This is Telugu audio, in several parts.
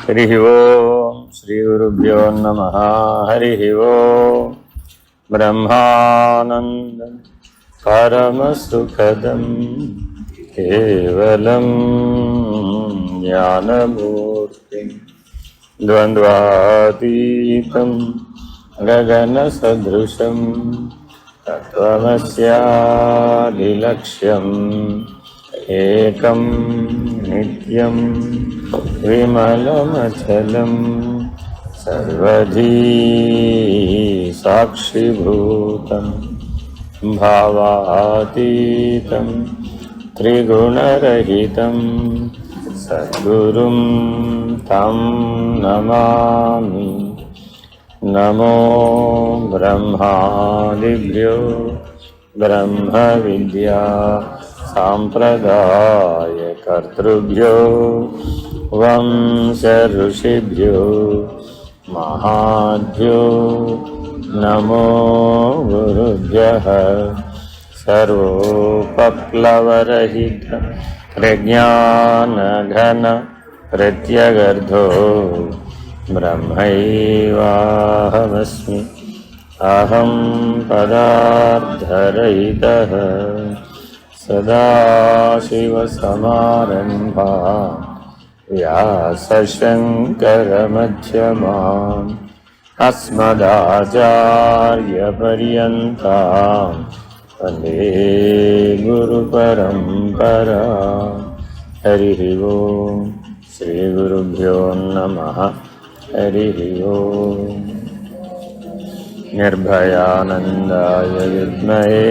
हरि ओम श्री गुरुभ्यो नमः। हरि ओम ब्रह्मानंद परम सुखदं केवलं ज्ञानमूर्तिं द्वन्द्वातीतं गगनसदृशं तत्त्वमस्यादिलक्ष्यम् एकं नित्यं विमलमचलं सर्वधी साक्षिभूतं भावातीतं त्रिगुणरहितं सद्गुरुं तं नमामि। नमो ब्रह्मादिभ्यो ब्रह्मविद्या सांप्रदायकर्तृभ्यो वंश ऋषिभ्यो महाभ्यो नमो गुरुभ्यः। सर्वोपप्लवरहित प्रज्ञानघन प्रत्यगर्धो ब्रह्मैवाहमस्मि। अहं पदार्थरहितः सदाशिवसमारम्भा व्यासशङ्करमध्यमाम् अस्मदाचार्यपर्यन्तां वन्दे गुरुपरम्परा। हरिः ओम् श्रीगुरुभ्यो नमः। हरिः ओम् निर्भयानन्दाय विद्महे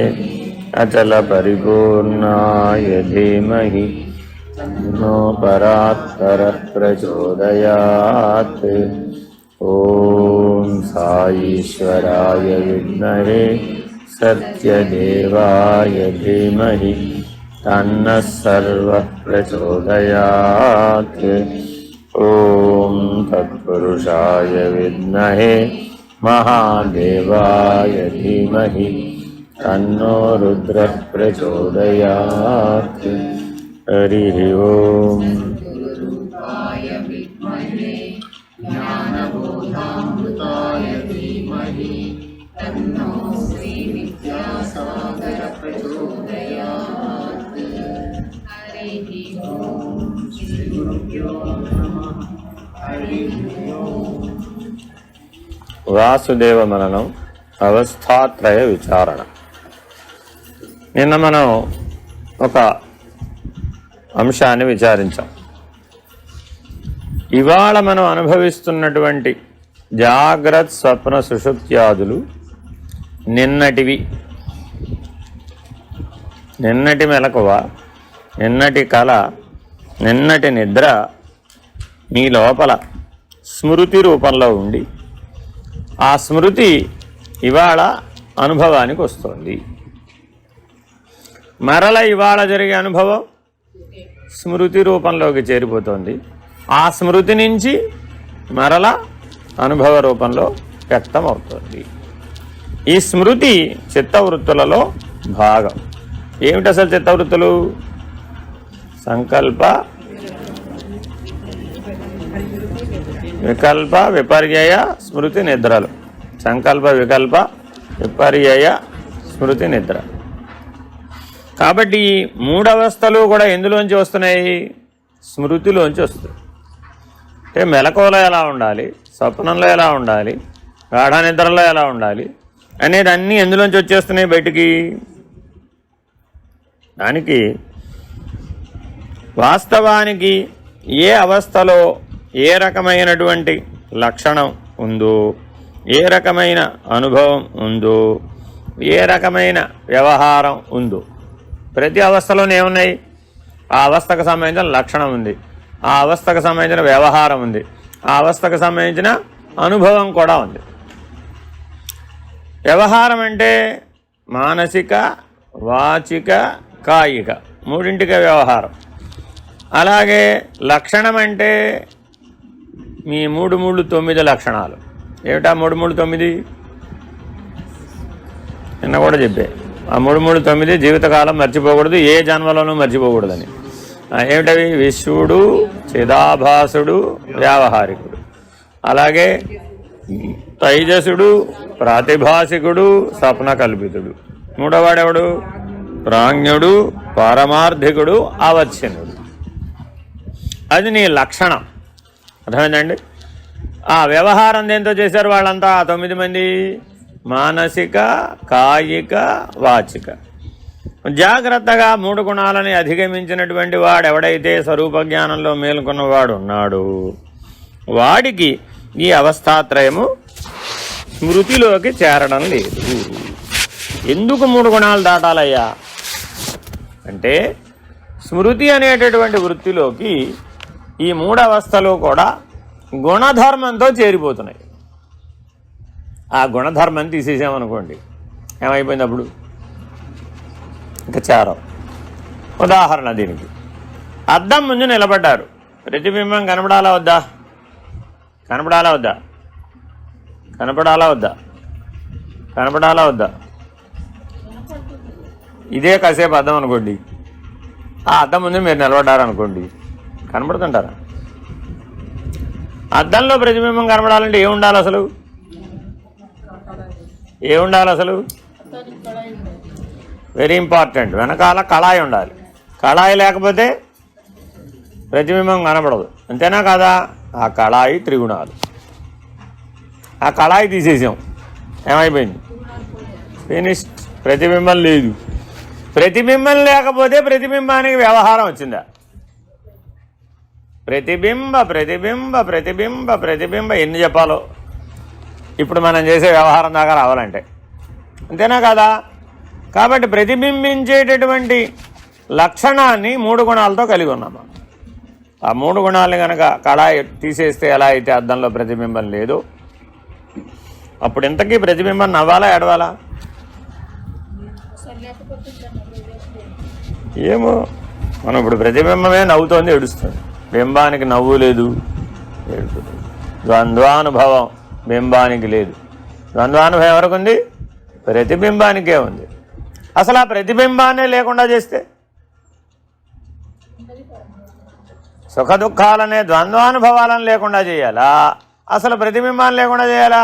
अचलपरिपूर्णाय धीमहि तन्नो परात्परः प्रचोदयात्। ॐ साईश्वराय विद्महे सत्यदेवाय धीमहि तन्नः सर्वः प्रचोदयात्। ॐ तत्पुरुषाय विद्महे महादेवाय धीमहि तन्नो रुद्रः प्रचोदयात्। हरिः ओम् ज्ञानबोधामृताय धीमहि तन्नो श्रीविद्यासागर प्रचोदयात्। हरिः ओम् श्रीगुरुभ्यो नमः। हरिः ओम्। వాసుదేవ మననం అవస్థాత్రయ విచారణ. నిన్న మనం ఒక అంశాన్ని విచారించాం. ఇవాళ మనం అనుభవిస్తున్నటువంటి జాగ్రత్త స్వప్న సుషుప్త్యాదులు నిన్నటివి. నిన్నటి మెలకువ, నిన్నటి కళ, నిన్నటి నిద్ర మీ లోపల స్మృతి రూపంలో ఉండి ఆ స్మృతి ఇవాళ అనుభవానికి వస్తుంది. మరల ఇవాళ జరిగే అనుభవం స్మృతి రూపంలోకి చేరిపోతుంది. ఆ స్మృతి నుంచి మరల అనుభవ రూపంలో వ్యక్తం అవుతుంది. ఈ స్మృతి చిత్తవృత్తులలో భాగం. ఏమిటి అసలు చిత్తవృత్తులు? సంకల్ప, వికల్ప, విపర్యయ, స్మృతి, నిద్రలు. సంకల్ప, వికల్ప, విపర్యయ, స్మృతి, నిద్ర. కాబట్టి ఈ మూడవస్థలు కూడా ఎందులోంచి వస్తున్నాయి? స్మృతిలోంచి వస్తాయి. అంటే మెలకువలో ఎలా ఉండాలి, స్వప్నంలో ఎలా ఉండాలి, గాఢ నిద్రలో ఎలా ఉండాలి అనేది అన్నీ ఎందులోంచి వచ్చేస్తున్నాయి బయటికి. దానికి వాస్తవానికి ఏ అవస్థలో ఏ రకమైనటువంటి లక్షణం ఉందో, ఏ రకమైన అనుభవం ఉందో, ఏ రకమైన వ్యవహారం ఉందో, ప్రతి అవస్థలోనే ఏమున్నాయి? ఆ అవస్థకు సంబంధించిన లక్షణం ఉంది, ఆ అవస్థకు సంబంధించిన వ్యవహారం ఉంది, ఆ అవస్థకు సంబంధించిన అనుభవం కూడా ఉంది. వ్యవహారం అంటే మానసిక, వాచిక, కాయిక మూడింటికే వ్యవహారం. అలాగే లక్షణం అంటే మీ 3-3-9 లక్షణాలు. ఏమిటా 3-3-9? నిన్న కూడా చెప్పే. ఆ 3-3-9 జీవితకాలం మర్చిపోకూడదు, ఏ జన్మలోనూ మర్చిపోకూడదని. ఏమిటవి? విశ్వడు, చిదాభాసుడు, వ్యావహారికుడు. అలాగే తైజసుడు, ప్రాతిభాసికుడు, స్వప్న కల్పితుడు. మూడోవాడెవడు? ప్రాజ్ఞుడు, పారమార్థికుడు, అవచ్ఛిన్నుడు. అది నీ లక్షణం. అర్థమైందండి? ఆ వ్యవహారం దేంతో చేశారు వాళ్ళంతా? 9 మంది మానసిక, కాయిక, వాచిక. జాగ్రత్తగా 3 గుణాలని అధిగమించినటువంటి వాడు ఎవడైతే స్వరూప జ్ఞానంలో మేల్కొన్నవాడు ఉన్నాడు, వాడికి ఈ అవస్థాత్రయము స్మృతిలోకి చేరడం లేదు. ఎందుకు 3 గుణాలు దాటాలయ్యా అంటే, స్మృతి అనేటటువంటి వృత్తిలోకి ఈ 3 అవస్థలు కూడా గుణధర్మంతో చేరిపోతున్నాయి. ఆ గుణధర్మం తీసేసామనుకోండి, ఏమైపోయింది అప్పుడు? ఇంకా చేరం. ఉదాహరణ దీనికి, అద్దం ముందు నిలబడ్డారు, ప్రతిబింబం కనపడాలా వద్దా? కనపడాలా వద్దా? కనపడాలా వద్దా? కనపడాలా వద్దా? ఇదే కాసేపు అద్దం అనుకోండి, ఆ అద్దం ముందు మీరు నిలబడ్డారనుకోండి, కనపడుతుంటారా? అద్దంలో ప్రతిబింబం కనపడాలంటే ఏముండాలి అసలు? ఏముండాలి అసలు? Very important. వెనకాల కళాయి ఉండాలి. కళాయి లేకపోతే ప్రతిబింబం కనపడదు. అంతేనా కాదా? ఆ కళాయి త్రిగుణాలు. ఆ కళాయి తీసేసాం, ఏమైపోయింది? ఫినిష్డ్. ప్రతిబింబం లేదు. ప్రతిబింబం లేకపోతే ప్రతిబింబానికి వ్యవహారం వచ్చిందా? ప్రతిబింబ ప్రతిబింబ ప్రతిబింబ ప్రతిబింబ ఎన్ని చెప్పాలో ఇప్పుడు మనం చేసే వ్యవహారం దాకా రావాలంటే, అంతేనా కాదా? కాబట్టి ప్రతిబింబించేటటువంటి లక్షణాన్ని 3 గుణాలతో కలిగి ఉన్నాము. ఆ 3 గుణాలని కనుక కళాయి తీసేస్తే ఎలా అయితే అద్దంలో ప్రతిబింబం లేదు, అప్పుడు ఇంతకీ ప్రతిబింబం నవ్వాలా ఏడవాలా? ఏమో, మనం ఇప్పుడు ప్రతిబింబమే నవ్వుతోంది, ఏడుస్తుంది. బింబానికి నవ్వు లేదు, ఏడుస్తుంది. ద్వంద్వానుభవం బింబానికి లేదు. ద్వంద్వానుభవం ఎవరికి ఉంది? ప్రతిబింబానికే ఉంది. అసలు ఆ ప్రతిబింబాన్నే లేకుండా చేస్తే, సుఖ దుఃఖాలనే ద్వంద్వానుభవాలను లేకుండా చేయాలా? అసలు ప్రతిబింబాన్ని లేకుండా చేయాలా?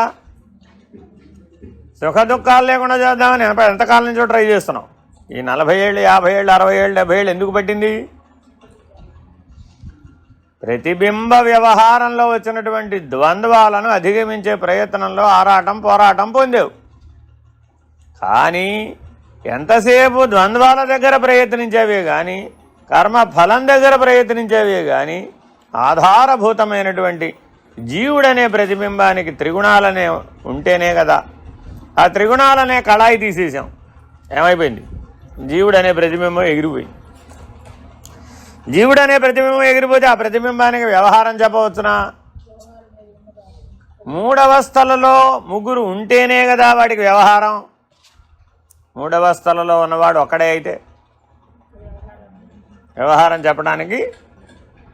సుఖ దుఃఖాలు లేకుండా చేద్దామని ఎంతకాలం నుంచో ట్రై చేస్తున్నాం. ఈ 40 ఏళ్ళు, 50 ఏళ్ళు, 60 ఏళ్ళు, 70 ఏళ్ళు ఎందుకు పట్టింది? ప్రతిబింబ వ్యవహారంలో వచ్చినటువంటి ద్వంద్వాలను అధిగమించే ప్రయత్నంలో ఆరాటం, పోరాటం పొందేవు. కానీ ఎంతసేపు ద్వంద్వాల దగ్గర ప్రయత్నించేవే కానీ, కర్మ ఫలం దగ్గర ప్రయత్నించేవే కానీ, ఆధారభూతమైనటువంటి జీవుడనే ప్రతిబింబానికి త్రిగుణాలనే ఉంటేనే కదా. ఆ త్రిగుణాలనే కళాయి తీసేసాం, ఏమైపోయింది? జీవుడనే ప్రతిబింబం ఎగిరిపోయింది. జీవుడనే ప్రతిబింబం ఎగిరిపోతే ఆ ప్రతిబింబానికి వ్యవహారం చెప్పవచ్చునా? 3 అవస్థలలో 3 ఉంటేనే కదా వాడికి వ్యవహారం. 3 అవస్థలలో ఉన్నవాడు ఒక్కడే అయితే వ్యవహారం చెప్పడానికి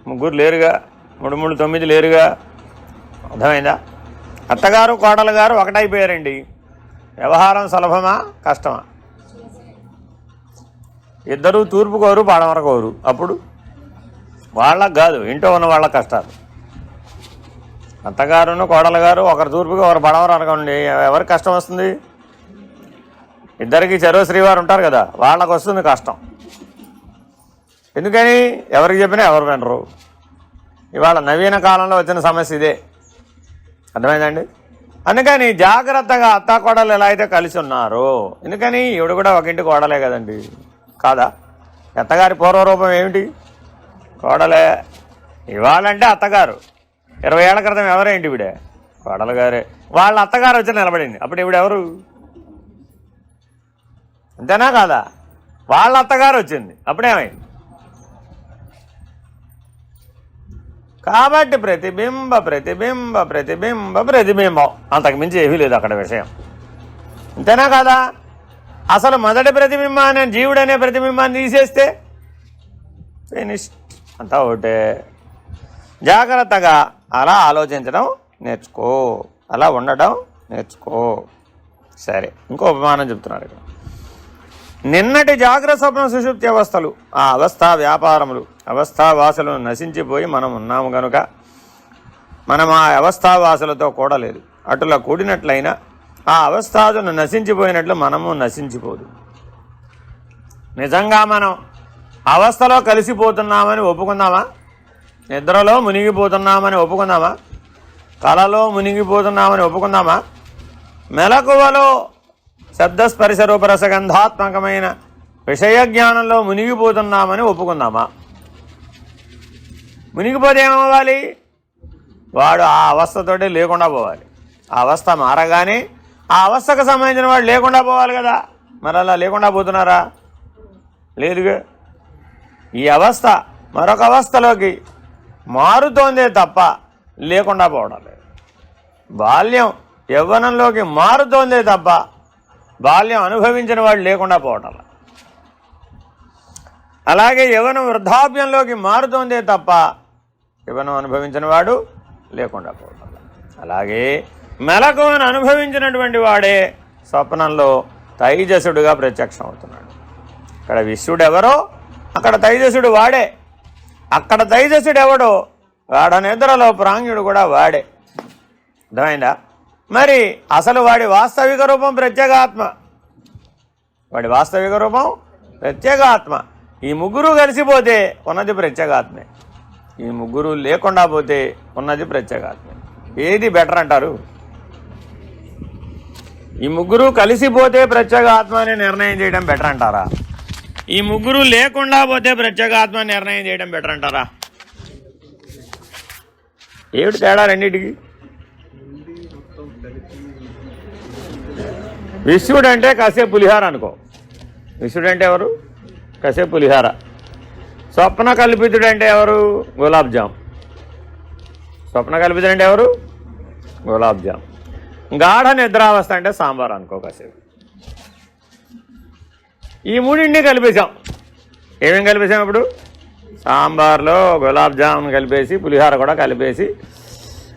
3 లేరుగా, 3 3 9 లేరుగా. అర్థమైందా? అత్తగారు కోడలు గారు ఒకటైపోయారండి. వ్యవహారం సులభమా కష్టమా? ఇద్దరు తూర్పు కోరు పడమర కోరు. అప్పుడు వాళ్ళకు కాదు, ఇంట్లో ఉన్న వాళ్ళ కష్టాలు. అత్తగారును కోడలు గారు ఒకరు తూర్పుగా ఒకరు పడమర అనుకోండి, ఎవరికి కష్టం వస్తుంది? ఇద్దరికి చెరో శ్రీవారు ఉంటారు కదా, వాళ్ళకు వస్తుంది కష్టం. ఎందుకని? ఎవరికి చెప్పినా ఎవరు వినరు. ఇవాళ నవీన కాలంలో వచ్చిన సమస్య ఇదే. అర్థమైందండి? అందుకని జాగ్రత్తగా అత్త కోడలు ఎలా అయితే కలిసి ఉన్నారో, ఎందుకని ఈవిడ కూడా ఒక ఇంటి కోడలే కదండి, కాదా? అత్తగారి పూర్వరూపం ఏమిటి? కోడలే. ఇవాళంటే అత్తగారు, 20 ఏళ్ల క్రితం ఎవరేంటి? ఈవిడే కోడలు గారే. వాళ్ళ అత్తగారు వచ్చి నిలబడింది, అప్పుడు ఈవిడెవరు? అంతేనా కాదా? వాళ్ళ అత్తగారు వచ్చింది, అప్పుడేమైంది? కాబట్టి ప్రతిబింబ ప్రతిబింబ ప్రతిబింబ ప్రతిబింబం, అంతకుమించి ఏమీ లేదు అక్కడ విషయం. అంతేనా కాదా? అసలు మొదటి ప్రతిబింబాన్ని, జీవుడనే ప్రతిబింబాన్ని తీసేస్తే ఫినిష్డ్, అంతా ఒకటే. జాగ్రత్తగా అలా ఆలోచించడం నేర్చుకో, అలా ఉండడం నేర్చుకో. సరే, ఇంకో ఉపమానం చెప్తున్నారు ఇక్కడ. నిన్నటి జాగ్రత్త స్వప్న సుషుప్తి అవస్థలు, ఆ అవస్థ వ్యాపారములు అవస్థావాసులు నశించిపోయి మనం ఉన్నాము కనుక మనం ఆ అవస్థావాసులతో కూడలేదు. అటులా కూడినట్లయినా ఆ అవస్థాదును నశించిపోయినట్లు మనము నశించిపోదు. నిజంగా మనం అవస్థలో కలిసిపోతున్నామని ఒప్పుకుందామా? నిద్రలో మునిగిపోతున్నామని ఒప్పుకుందామా? కలలో మునిగిపోతున్నామని ఒప్పుకుందామా? మెలకువలో శబ్దస్పర్శ రూపరసగంధాత్మకమైన విషయ జ్ఞానంలో మునిగిపోతున్నామని ఒప్పుకుందామా? మునిగిపోతే ఏమవ్వాలి? వాడు ఆ అవస్థతోటి లేకుండా పోవాలి. ఆ అవస్థ మారగానే ఆ అవస్థకు సంబంధించిన వాడు లేకుండా పోవాలి కదా. మరి అలా లేకుండా పోతున్నారా? లేదుగా. ఈ అవస్థ మరొక అవస్థలోకి మారుతోందే తప్ప లేకుండా పోవడం లేదు. బాల్యం యవ్వనంలోకి మారుతోందే తప్ప బాల్యం అనుభవించిన వాడు లేకుండా పోవటం. అలాగే యవ్వనం వృద్ధాప్యంలోకి మారుతోందే తప్ప యవ్వనం అనుభవించిన వాడు లేకుండా పోవటం. అలాగే మెలకువను అనుభవించినటువంటి వాడే స్వప్నంలో తైజసుడుగా ప్రత్యక్షం అవుతున్నాడు. ఇక్కడ విశ్వడు ఎవరో అక్కడ తైజసుడు వాడే. అక్కడ తైజసుడు ఎవడో వాడ నిద్రలో ప్రాంగుడు కూడా వాడే. అర్థమైందా? మరి అసలు వాడి వాస్తవిక రూపం ప్రత్యేగాత్మ. వాడి వాస్తవిక రూపం ప్రత్యేగాత్మ. ఈ ముగ్గురు కలిసిపోతే ఉన్నది ప్రత్యేగాత్మే. ఈ ముగ్గురు లేకుండా పోతే ఉన్నది ప్రత్యేగాత్మే. ఏది బెటర్ అంటారు? ఈ ముగ్గురు కలిసిపోతే ప్రత్యేగాత్మ అని నిర్ణయం చేయడం బెటర్ అంటారా? ఈ ముగ్గురు లేకుండా పోతే ప్రత్యేగాత్మ నిర్ణయం చేయడం బెటర్ అంటారా? ఏమిటి తేడా రెండింటికి? విశ్వడు అంటే కాసేపు పులిహార అనుకో. విశ్వడు అంటే ఎవరు? కాసేపు పులిహార. స్వప్న కల్పితుడు అంటే ఎవరు? గులాబ్ జామ్. స్వప్న కల్పితుడు అంటే ఎవరు? గులాబ్ జామ్. గాఢ నిద్రావస్థ అంటే సాంబార్ అనుకో కాసేపు. ఈ మూడింటిని కలిపేశాం. ఏమేం కలిపేసాం ఇప్పుడు? సాంబార్లో గులాబ్ జామ్ కలిపేసి పులిహార కూడా కలిపేసి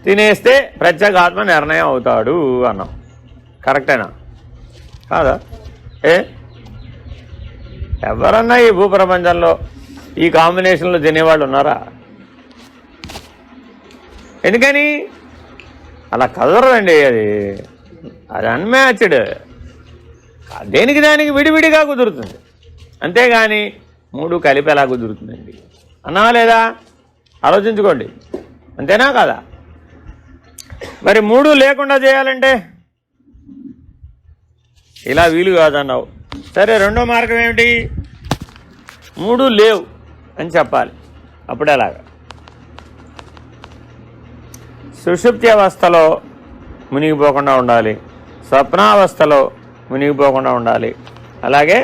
తినేస్తే ప్రత్యేగాత్మ నిర్ణయం అవుతాడు అన్నాం. కరెక్టేనా కాదా? ఎవరన్నా ఈ భూప్రపంచంలో ఈ కాంబినేషన్లో తినేవాళ్ళు ఉన్నారా? ఎందుకని అలా కదరదండి. అది అన్మ్యాచ్డ్. దేనికి దానికి విడివిడిగా కుదురుతుంది. అంతేగాని మూడు కలిపి ఎలా కుదురుతుందండి? అన్నా లేదా? ఆలోచించుకోండి. అంతేనా కాదా? మరి మూడు లేకుండా చేయాలంటే ఇలా వీలు కాదన్నావు. సరే, రెండో మార్గం ఏమిటి? మూడు లేవు అని చెప్పాలి. అప్పుడు ఎలాగా? సుషుప్తి అవస్థలో మునిగిపోకుండా ఉండాలి, స్వప్నావస్థలో మునిగిపోకుండా ఉండాలి, అలాగే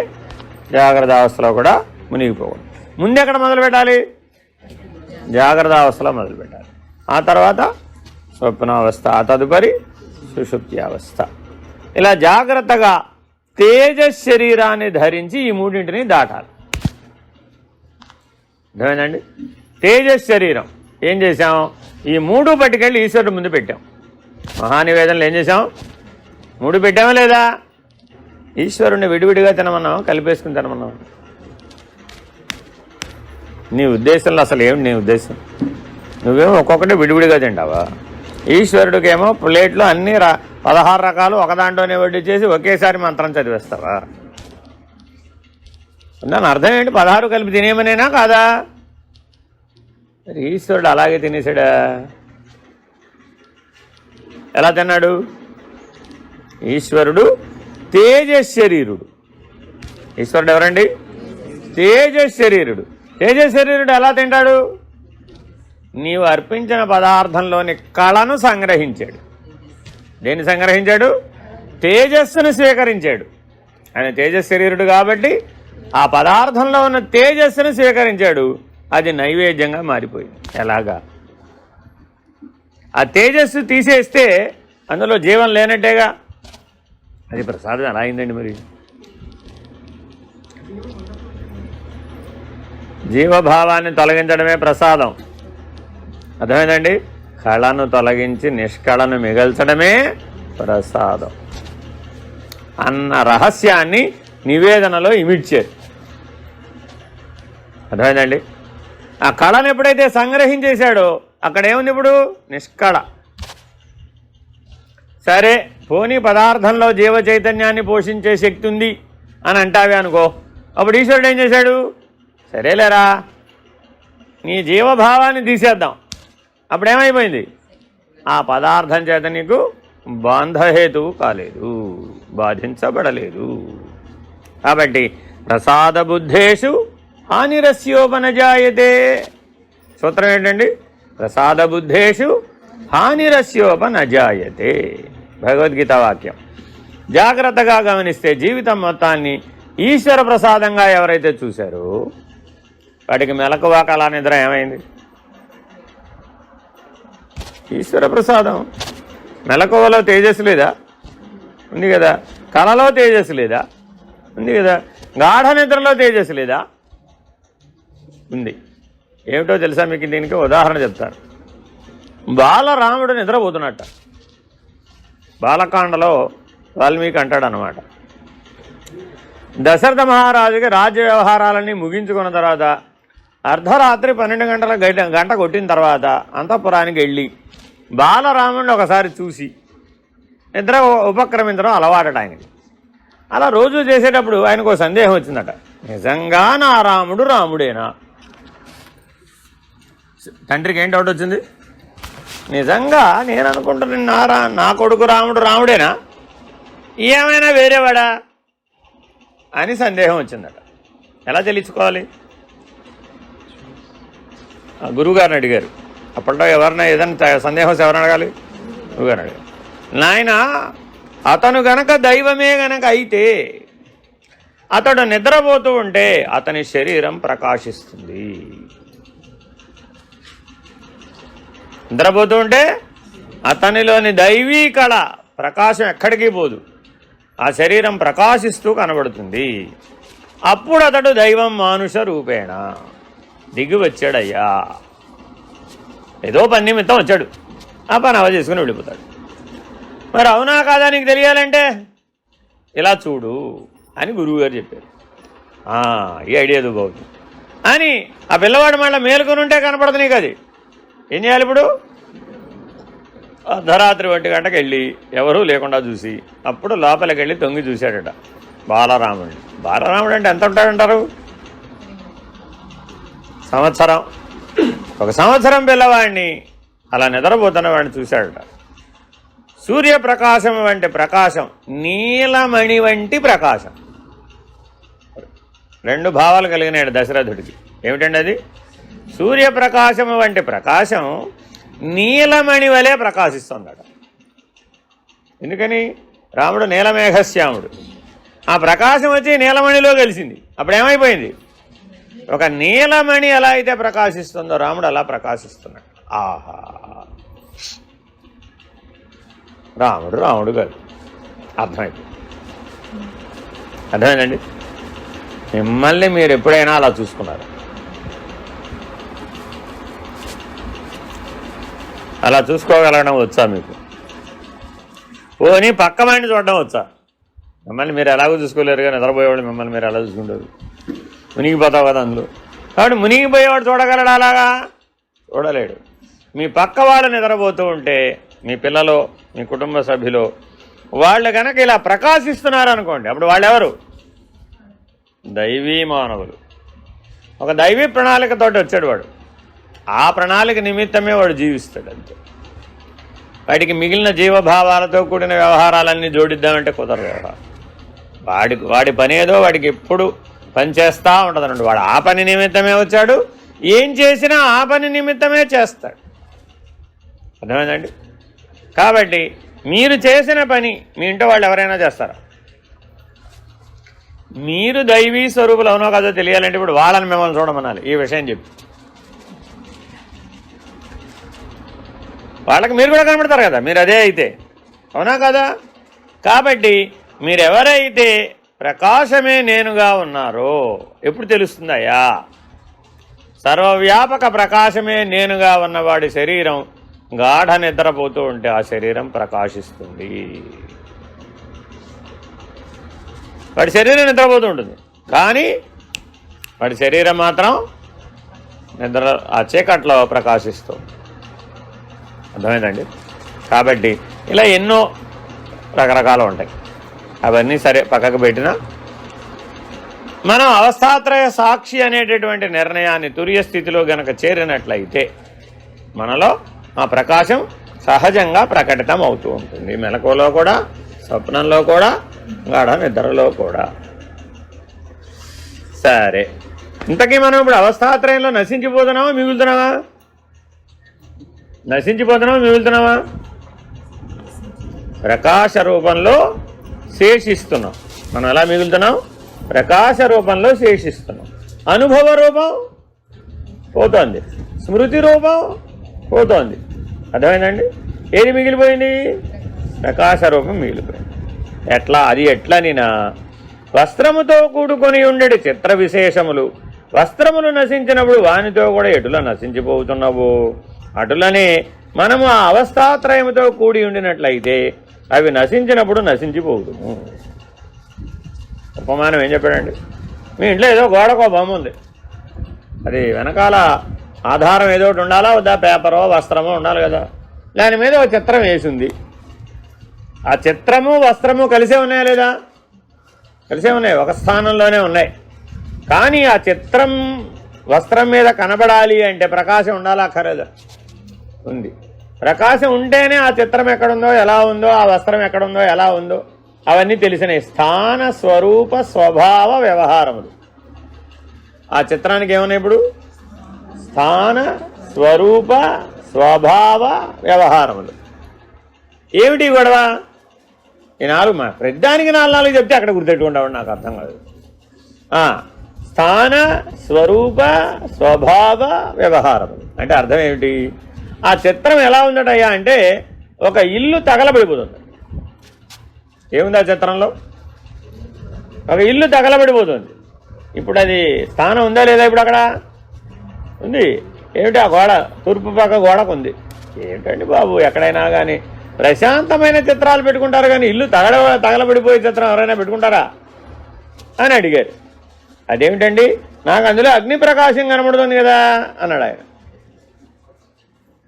జాగ్రత్త అవస్థలో కూడా మునిగిపోకూడదు. ముందు ఎక్కడ మొదలు పెట్టాలి? జాగ్రత్త అవస్థలో మొదలు పెట్టాలి. ఆ తర్వాత స్వప్నావస్థ, ఆ తదుపరి సుషుప్తి అవస్థ. ఇలా జాగ్రత్తగా తేజస్ శరీరాన్ని ధరించి ఈ మూడింటిని దాటాలి. అర్థమైందండి? తేజస్ శరీరం ఏం చేశాం? ఈ మూడు పట్టుకెళ్ళి ఈశ్వరుడు ముందు పెట్టాం. మహానివేదనలు ఏం చేశాం? మూడు పెట్టామా లేదా? ఈశ్వరుణ్ణి విడివిడిగా తినమన్నాం, కలిపేసుకుని తినమన్నాం. నీ ఉద్దేశంలో అసలు ఏమిటి? నీ ఉద్దేశం నువ్వేమో ఒక్కొక్కటి విడివిడిగా తింటావా? ఈశ్వరుడికేమో ప్లేట్లో అన్ని 16 రకాలు ఒకదాంట్లోనే వడ్డీ చేసి ఒకేసారి మంత్రం చదివేస్తావా? దాని అర్థం ఏంటి? 16 కలిపి తినేమనేనా కాదా? మరి ఈశ్వరుడు అలాగే తినేసాడా? ఎలా తిన్నాడు? ఈశ్వరుడు తేజశరీరుడు. ఈశ్వరుడు ఎవరండి? తేజశరీరుడు. తేజశరీరుడు ఎలా తింటాడు? నీవు అర్పించిన పదార్థంలోని కళను సంగ్రహించాడు. దేన్ని సంగ్రహించాడు? తేజస్సును స్వీకరించాడు. ఆయన తేజశరీరుడు కాబట్టి ఆ పదార్థంలో ఉన్న తేజస్సును స్వీకరించాడు. అది నైవేద్యంగా మారిపోయింది. ఎలాగా? ఆ తేజస్సు తీసేస్తే అందులో జీవం లేనట్టేగా. అది ప్రసాదం ఎలా అయిందండి? మరి జీవభావాన్ని తొలగించడమే ప్రసాదం. అర్థమైందండి? కళను తొలగించి నిష్కళను మిగల్చడమే ప్రసాదం అన్న రహస్యాన్ని నివేదనలో ఇమిడ్చారు. అర్థమైందండి? ఆ కళను ఎప్పుడైతే సంగ్రహించేశాడో అక్కడ ఏముంది ఇప్పుడు నిష్కళ. సరే పోనీ పదార్థంలో జీవ చైతన్యాన్ని పోషించే శక్తి ఉంది అని అంటావే అనుకో, అప్పుడు ఈశ్వరుడు ఏం చేశాడు, సరేలేరా నీ జీవభావాన్ని తీసేద్దాం. అప్పుడు ఏమైపోయింది, ఆ పదార్థం చేత నీకు బంధహేతువు కాలేదు, బాధించబడలేదు. కాబట్టి ప్రసాద బుద్ధేషు హానిరస్యోపనజాయతే. సూత్రం ఏంటండి, ప్రసాద బుద్ధేషు హానిరస్యోపనజాయతే. భగవద్గీత వాక్యం. జాగ్రత్తగా గమనిస్తే జీవితం మొత్తాన్ని ఈశ్వర ప్రసాదంగా ఎవరైతే చూశారో వాటికి మెలకువ కళ నిద్ర ఏమైంది, ఈశ్వర ప్రసాదం. మెలకువలో తేజస్సు లేదా, ఉంది కదా. కళలో తేజస్సు లేదా, ఉంది కదా. గాఢ నిద్రలో తేజస్సు లేదా, ఉంది. ఏమిటో తెలుసా మీకు, దీనికి ఉదాహరణ చెప్తాను. బాలరాముడు నిద్రపోతున్నట్ట. బాలకాండలో వాల్మీకి అంటాడు అన్నమాట, దశరథ మహారాజుకి రాజ్య వ్యవహారాలన్నీ ముగించుకున్న తర్వాత అర్ధరాత్రి 12 గంట కొట్టిన తర్వాత అంతఃపురానికి వెళ్ళి బాలరాముడిని ఒకసారి చూసి నిద్ర ఉపక్రమించడం అలవాటట ఆయనకి. అలా రోజు చేసేటప్పుడు ఆయనకు సందేహం వచ్చిందట, నిజంగా నా రాముడు రాముడేనా? తండ్రికి ఏం డౌట్ వచ్చింది, నిజంగా నేను అనుకుంటున్నా నా కొడుకు రాముడు రాముడేనా, ఏమైనా వేరేవాడా అని సందేహం వచ్చిందట. ఎలా తెలుసుకోవాలి, గురువుగారిని అడిగారు. అప్పట్లో ఎవరైనా ఏదైనా సందేహం ఎవరిని అడగాలి, గురువుగారిని అడిగారు. నాయన అతను గనక దైవమే గనక అయితే అతడు నిద్రపోతూ ఉంటే అతని శరీరం ప్రకాశిస్తుంది. నిద్రపోతూ ఉంటే అతనిలోని దైవీ కళ ప్రకాశం ఎక్కడికి పోదు, ఆ శరీరం ప్రకాశిస్తూ కనబడుతుంది. అప్పుడు అతడు దైవం మానుష రూపేణ దిగి వచ్చాడయ్యా. ఏదో పని నిమిత్తం వచ్చాడు, ఆ పని అవ చేసుకుని వెళ్ళిపోతాడు. మరి అవునా కాదా నీకు తెలియాలంటే ఇలా చూడు అని గురువుగారు చెప్పారు. ఈ ఐడియా బాగుంది అని ఆ పిల్లవాడు మళ్ళీ మేలుకొని ఉంటే కనపడదు నీకు. అది ఏం చేయాలి ఇప్పుడు, అర్ధరాత్రి 1 గంటకు వెళ్ళి ఎవరూ లేకుండా చూసి అప్పుడు లోపలికి వెళ్ళి తొంగి చూశాడట బాలరాముడిని. బాలరాముడు అంటే ఎంత ఉంటాడంటారు, సంవత్సరం. 1 సంవత్సరం పిల్లవాడిని అలా నిద్రపోతున్న వాడిని చూశాడట. సూర్యప్రకాశం వంటి ప్రకాశం, నీలమణి వంటి ప్రకాశం. 2 భావాలు కలిగినాడు దశరథుడికి. ఏమిటండి అది, సూర్యప్రకాశం వంటి ప్రకాశం నీలమణి వలె ప్రకాశిస్తుందట. ఎందుకని, రాముడు నీలమేఘశ్యాముడు. ఆ ప్రకాశం వచ్చి నీలమణిలో కలిసింది. అప్పుడు ఏమైపోయింది, ఒక నీలమణి ఎలా అయితే ప్రకాశిస్తుందో రాముడు అలా ప్రకాశిస్తున్నాడు. ఆహా, రాముడు రాముడు కాదు, అర్థమైపోయింది. అర్థమైందండి. మిమ్మల్ని మీరు ఎప్పుడైనా అలా చూసుకున్నారు, అలా చూసుకోగలగడం వచ్చా మీకు? పోనీ పక్క వాడిని చూడడం వచ్చా? మిమ్మల్ని మీరు ఎలాగో చూసుకోలేరు, కానీ నిద్రపోయేవాళ్ళు మిమ్మల్ని మీరు ఎలా చూసుకుంటారు? మునిగిపోతావు కదా అందులో. కాబట్టి మునిగిపోయేవాడు చూడగలడు, అలాగా చూడలేడు. మీ పక్క వాళ్ళు నిద్రపోతూ ఉంటే మీ పిల్లలు, మీ కుటుంబ సభ్యులు వాళ్ళు కనుక ఇలా ప్రకాశిస్తున్నారు అనుకోండి, అప్పుడు వాళ్ళు ఎవరు? దైవీ మానవులు. ఒక దైవీ ప్రణాళికతోటి వచ్చాడు వాడు, ఆ ప్రణాళిక నిమిత్తమే వాడు జీవిస్తాడు అంతే. వాడికి మిగిలిన జీవభావాలతో కూడిన వ్యవహారాలన్నీ జోడిద్దామంటే కుదరదు. వ్యవహారం వాడి పని ఏదో వాడికి ఎప్పుడు పని చేస్తూ ఉంటుంది. వాడు ఆ పని నిమిత్తమే వచ్చాడు, ఏం చేసినా ఆ పని నిమిత్తమే చేస్తాడు. అర్థమైందండి. కాబట్టి మీరు చేసిన పని మీ ఇంట్లో వాళ్ళు ఎవరైనా చేస్తారా? మీరు దైవీ స్వరూపులు అవునో కాదో తెలియాలంటే ఇప్పుడు వాళ్ళని మిమ్మల్ని చూడమనాలి. ఈ విషయం చెప్పి వాళ్ళకి మీరు కూడా కనబడతారు కదా, మీరు అదే అయితే, అవునా కదా? కాబట్టి మీరెవరైతే ప్రకాశమే నేనుగా ఉన్నారో ఎప్పుడు తెలుస్తుందయ్యా? సర్వవ్యాపక ప్రకాశమే నేనుగా ఉన్నవాడి శరీరం గాఢ నిద్రపోతూ ఉంటే ఆ శరీరం ప్రకాశిస్తుంది. వాడి శరీరం నిద్రపోతూ ఉంటుంది, కానీ వాడి శరీరం మాత్రం నిద్ర ఆ చీకట్లో ప్రకాశిస్తూ. అర్థమైందండి? కాబట్టి ఇలా ఎన్నో రకరకాలు ఉంటాయి. అవన్నీ సరే పక్కకు పెట్టినా మనం అవస్థాత్రయ సాక్షి అనేటటువంటి నిర్ణయాన్ని తుర్య స్థితిలో గనక చేరినట్లయితే మనలో ఆ ప్రకాశం సహజంగా ప్రకటితం అవుతూ ఉంటుంది. మెలకువలో కూడా, స్వప్నంలో కూడా, గాఢ నిద్రలో కూడా. సరే, ఇంతకీ మనం ఇప్పుడు అవస్థాత్రయంలో నశించిపోతున్నావా మిగులుతున్నావా? నశించిపోతున్నావా మిగులుతున్నావా? ప్రకాశ రూపంలో శేషిస్తున్నాం. మనం ఎలా మిగులుతున్నాం? ప్రకాశ రూపంలో శేషిస్తున్నాం. అనుభవ రూపం పోతోంది, స్మృతి రూపం పోతోంది. అర్థమైందండి? ఏది మిగిలిపోయింది? ప్రకాశ రూపం మిగిలిపోయింది. ఎట్లా? అది ఎట్లనినా వస్త్రముతో కూడుకొని ఉండేటి చిత్ర విశేషములు వస్త్రములు నశించినప్పుడు వానితో కూడా ఎటులా నశించిపోతున్నావు. అటులనే మనము ఆ అవస్థాత్రయముతో కూడి ఉండినట్లయితే అవి నశించినప్పుడు నశించిపోతుము. ఉపమానం ఏం చెప్పాడండి? మీ ఇంట్లో ఏదో గోడకో బొమ్మ ఉంది, అది వెనకాల ఆధారం ఏదో ఒకటి ఉండాలా వద్దా? పేపరో వస్త్రమో ఉండాలి కదా. దాని మీద ఒక చిత్రం వేసింది. ఆ చిత్రము వస్త్రము కలిసే ఉన్నాయా లేదా? కలిసే ఉన్నాయి, ఒక స్థానంలోనే ఉన్నాయి. కానీ ఆ చిత్రం వస్త్రం మీద కనబడాలి అంటే ప్రకాశం ఉండాలా అక్కర్లేదా? ఉంది. ప్రకాశం ఉంటేనే ఆ చిత్రం ఎక్కడుందో ఎలా ఉందో, ఆ వస్త్రం ఎక్కడుందో ఎలా ఉందో అవన్నీ తెలిసినాయి. స్థాన స్వరూప స్వభావ వ్యవహారములు. ఆ చిత్రానికి ఏమన్నాయి ఇప్పుడు? స్థాన స్వరూప స్వభావ వ్యవహారములు. ఏమిటి గొడవ? ఈ నాలుగు మా ప్రతిదానికి నాలుగు చెప్తే అక్కడ గుర్తెట్టుకుంటాడు, నాకు అర్థం కాదు. స్థాన స్వరూప స్వభావ వ్యవహారములు అంటే అర్థం ఏమిటి? ఆ చిత్రం ఎలా ఉందటయ్యా అంటే ఒక ఇల్లు తగలబడిపోతుంది. ఏముంది ఆ చిత్రంలో? ఒక ఇల్లు తగలబడిపోతుంది. ఇప్పుడు అది స్థానం ఉందా లేదా? ఇప్పుడు అక్కడ ఉంది. ఏమిటి? ఆ గోడ తూర్పు పక్క గోడకు ఉంది. ఏమిటండి బాబు, ఎక్కడైనా కానీ ప్రశాంతమైన చిత్రాలు పెట్టుకుంటారు కానీ ఇల్లు తగలబడిపోయే చిత్రం ఎవరైనా పెట్టుకుంటారా అని అడిగారు. అదేమిటండి, నాకు అందులో అగ్ని ప్రకాశం కనబడుతుంది కదా అన్నాడు ఆయన.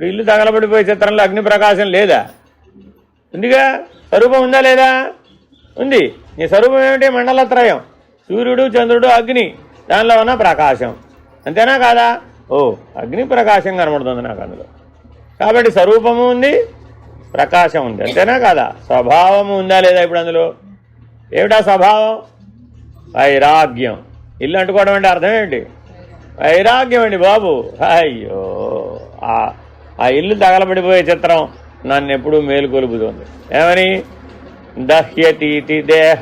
ఇల్లు తగలబడిపోయే చిత్రంలో అగ్ని ప్రకాశం లేదా? ఉందిగా. స్వరూపం ఉందా లేదా? ఉంది. నీ స్వరూపం ఏమిటి? మండలత్రయం, సూర్యుడు, చంద్రుడు, అగ్ని, దానిలో ఉన్న ప్రకాశం. అంతేనా కాదా? ఓ, అగ్ని ప్రకాశం కనబడుతుంది నాకు అందులో. కాబట్టి స్వరూపము ఉంది, ప్రకాశం ఉంది. అంతేనా కాదా? స్వభావము ఉందా లేదా ఇప్పుడు అందులో? ఏమిటా స్వభావం? వైరాగ్యం. ఇల్లు అంటుకోవడం అంటే అర్థం ఏంటి? వైరాగ్యం అండి బాబు. అయ్యో, ఆ ఇల్లు తగలబడిపోయే చిత్రం నన్ను ఎప్పుడూ మేలుకొలుపుతుంది. ఏమని? దహ్యతీతి దేహ,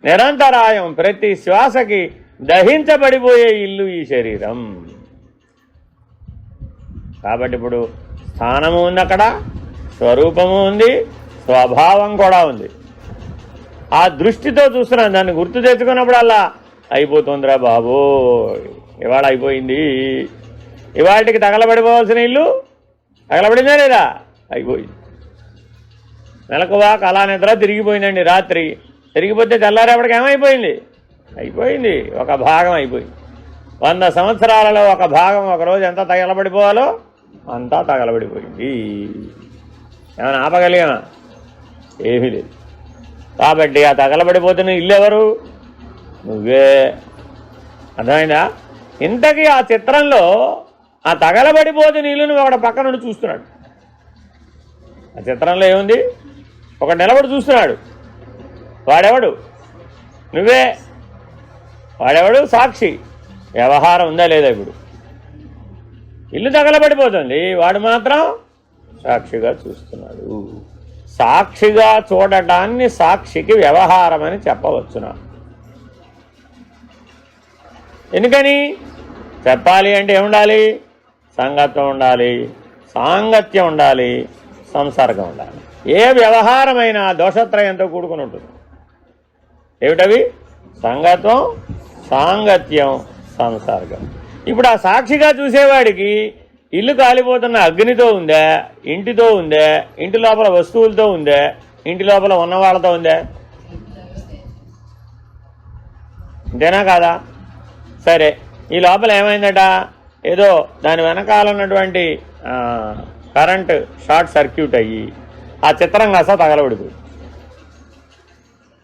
నిరంతరాయం ప్రతి శ్వాసకి దహించబడిపోయే ఇల్లు ఈ శరీరం. కాబట్టి ఇప్పుడు స్థానము ఉంది, అక్కడ స్వరూపము ఉంది, స్వభావం కూడా ఉంది. ఆ దృష్టితో చూస్తున్నాను. దాన్ని గుర్తు తెచ్చుకున్నప్పుడు అలా అయిపోతుందిరా బాబు, ఇవాళ అయిపోయింది. ఇవాళకి తగలబడిపోవాల్సిన ఇల్లు తగలబడిందా లేదా? అయిపోయింది. మెలకువ కళా నిద్ర తిరిగిపోయిందండి. రాత్రి తిరిగిపోతే తెల్లారేపటికి ఏమైపోయింది? అయిపోయింది. ఒక భాగం అయిపోయింది. 100 సంవత్సరాలలో ఒక భాగం ఒకరోజు ఎంత తగలబడిపోవాలో అంతా తగలబడిపోయింది. ఏమైనా ఆపగలిగామా? ఏమీ లేదు. కాబట్టి ఆ తగలబడిపోతున్న ఇల్లు ఎవరు? నువ్వే. అర్థమైందా? ఇంతకీ ఆ చిత్రంలో ఆ తగలబడిపోతున్న ఇల్లును ఒకడు పక్క నుండి చూస్తున్నాడు. ఆ చిత్రంలో ఏముంది? ఒక నిలబడి చూస్తున్నాడు. వాడెవడు? నువ్వే. వాడెవడు? సాక్షి. వ్యవహారం ఉందా లేదా? ఇప్పుడు ఇల్లు తగలబడిపోతుంది, వాడు మాత్రం సాక్షిగా చూస్తున్నాడు. సాక్షిగా చూడటాన్ని సాక్షికి వ్యవహారం అని చెప్పవచ్చునా? ఎందుకని చెప్పాలి అంటే ఏముండాలి? సంగత్వం ఉండాలి, సాంగత్యం ఉండాలి, సంసర్గం ఉండాలి. ఏ వ్యవహారమైనా దోషత్రయంతో కూడుకుని ఉంటుంది. ఏమిటవి? సంగత్వం, సాంగత్యం, సంసర్గం. ఇప్పుడు ఆ సాక్షిగా చూసేవాడికి ఇల్లు కాలిపోతున్న అగ్నితో ఉందా, ఇంటితో ఉందా, ఇంటి లోపల వస్తువులతో ఉందా, ఇంటి లోపల ఉన్నవాళ్ళతో ఉందా? అంతేనా కాదా? సరే, ఈ లోపల ఏమైందట, ఏదో దాని వెనకాల ఉన్నటువంటి కరెంట్ షార్ట్ సర్క్యూట్ అయ్యి ఆ చిత్రం కాస్త తగలబడిపోయింది.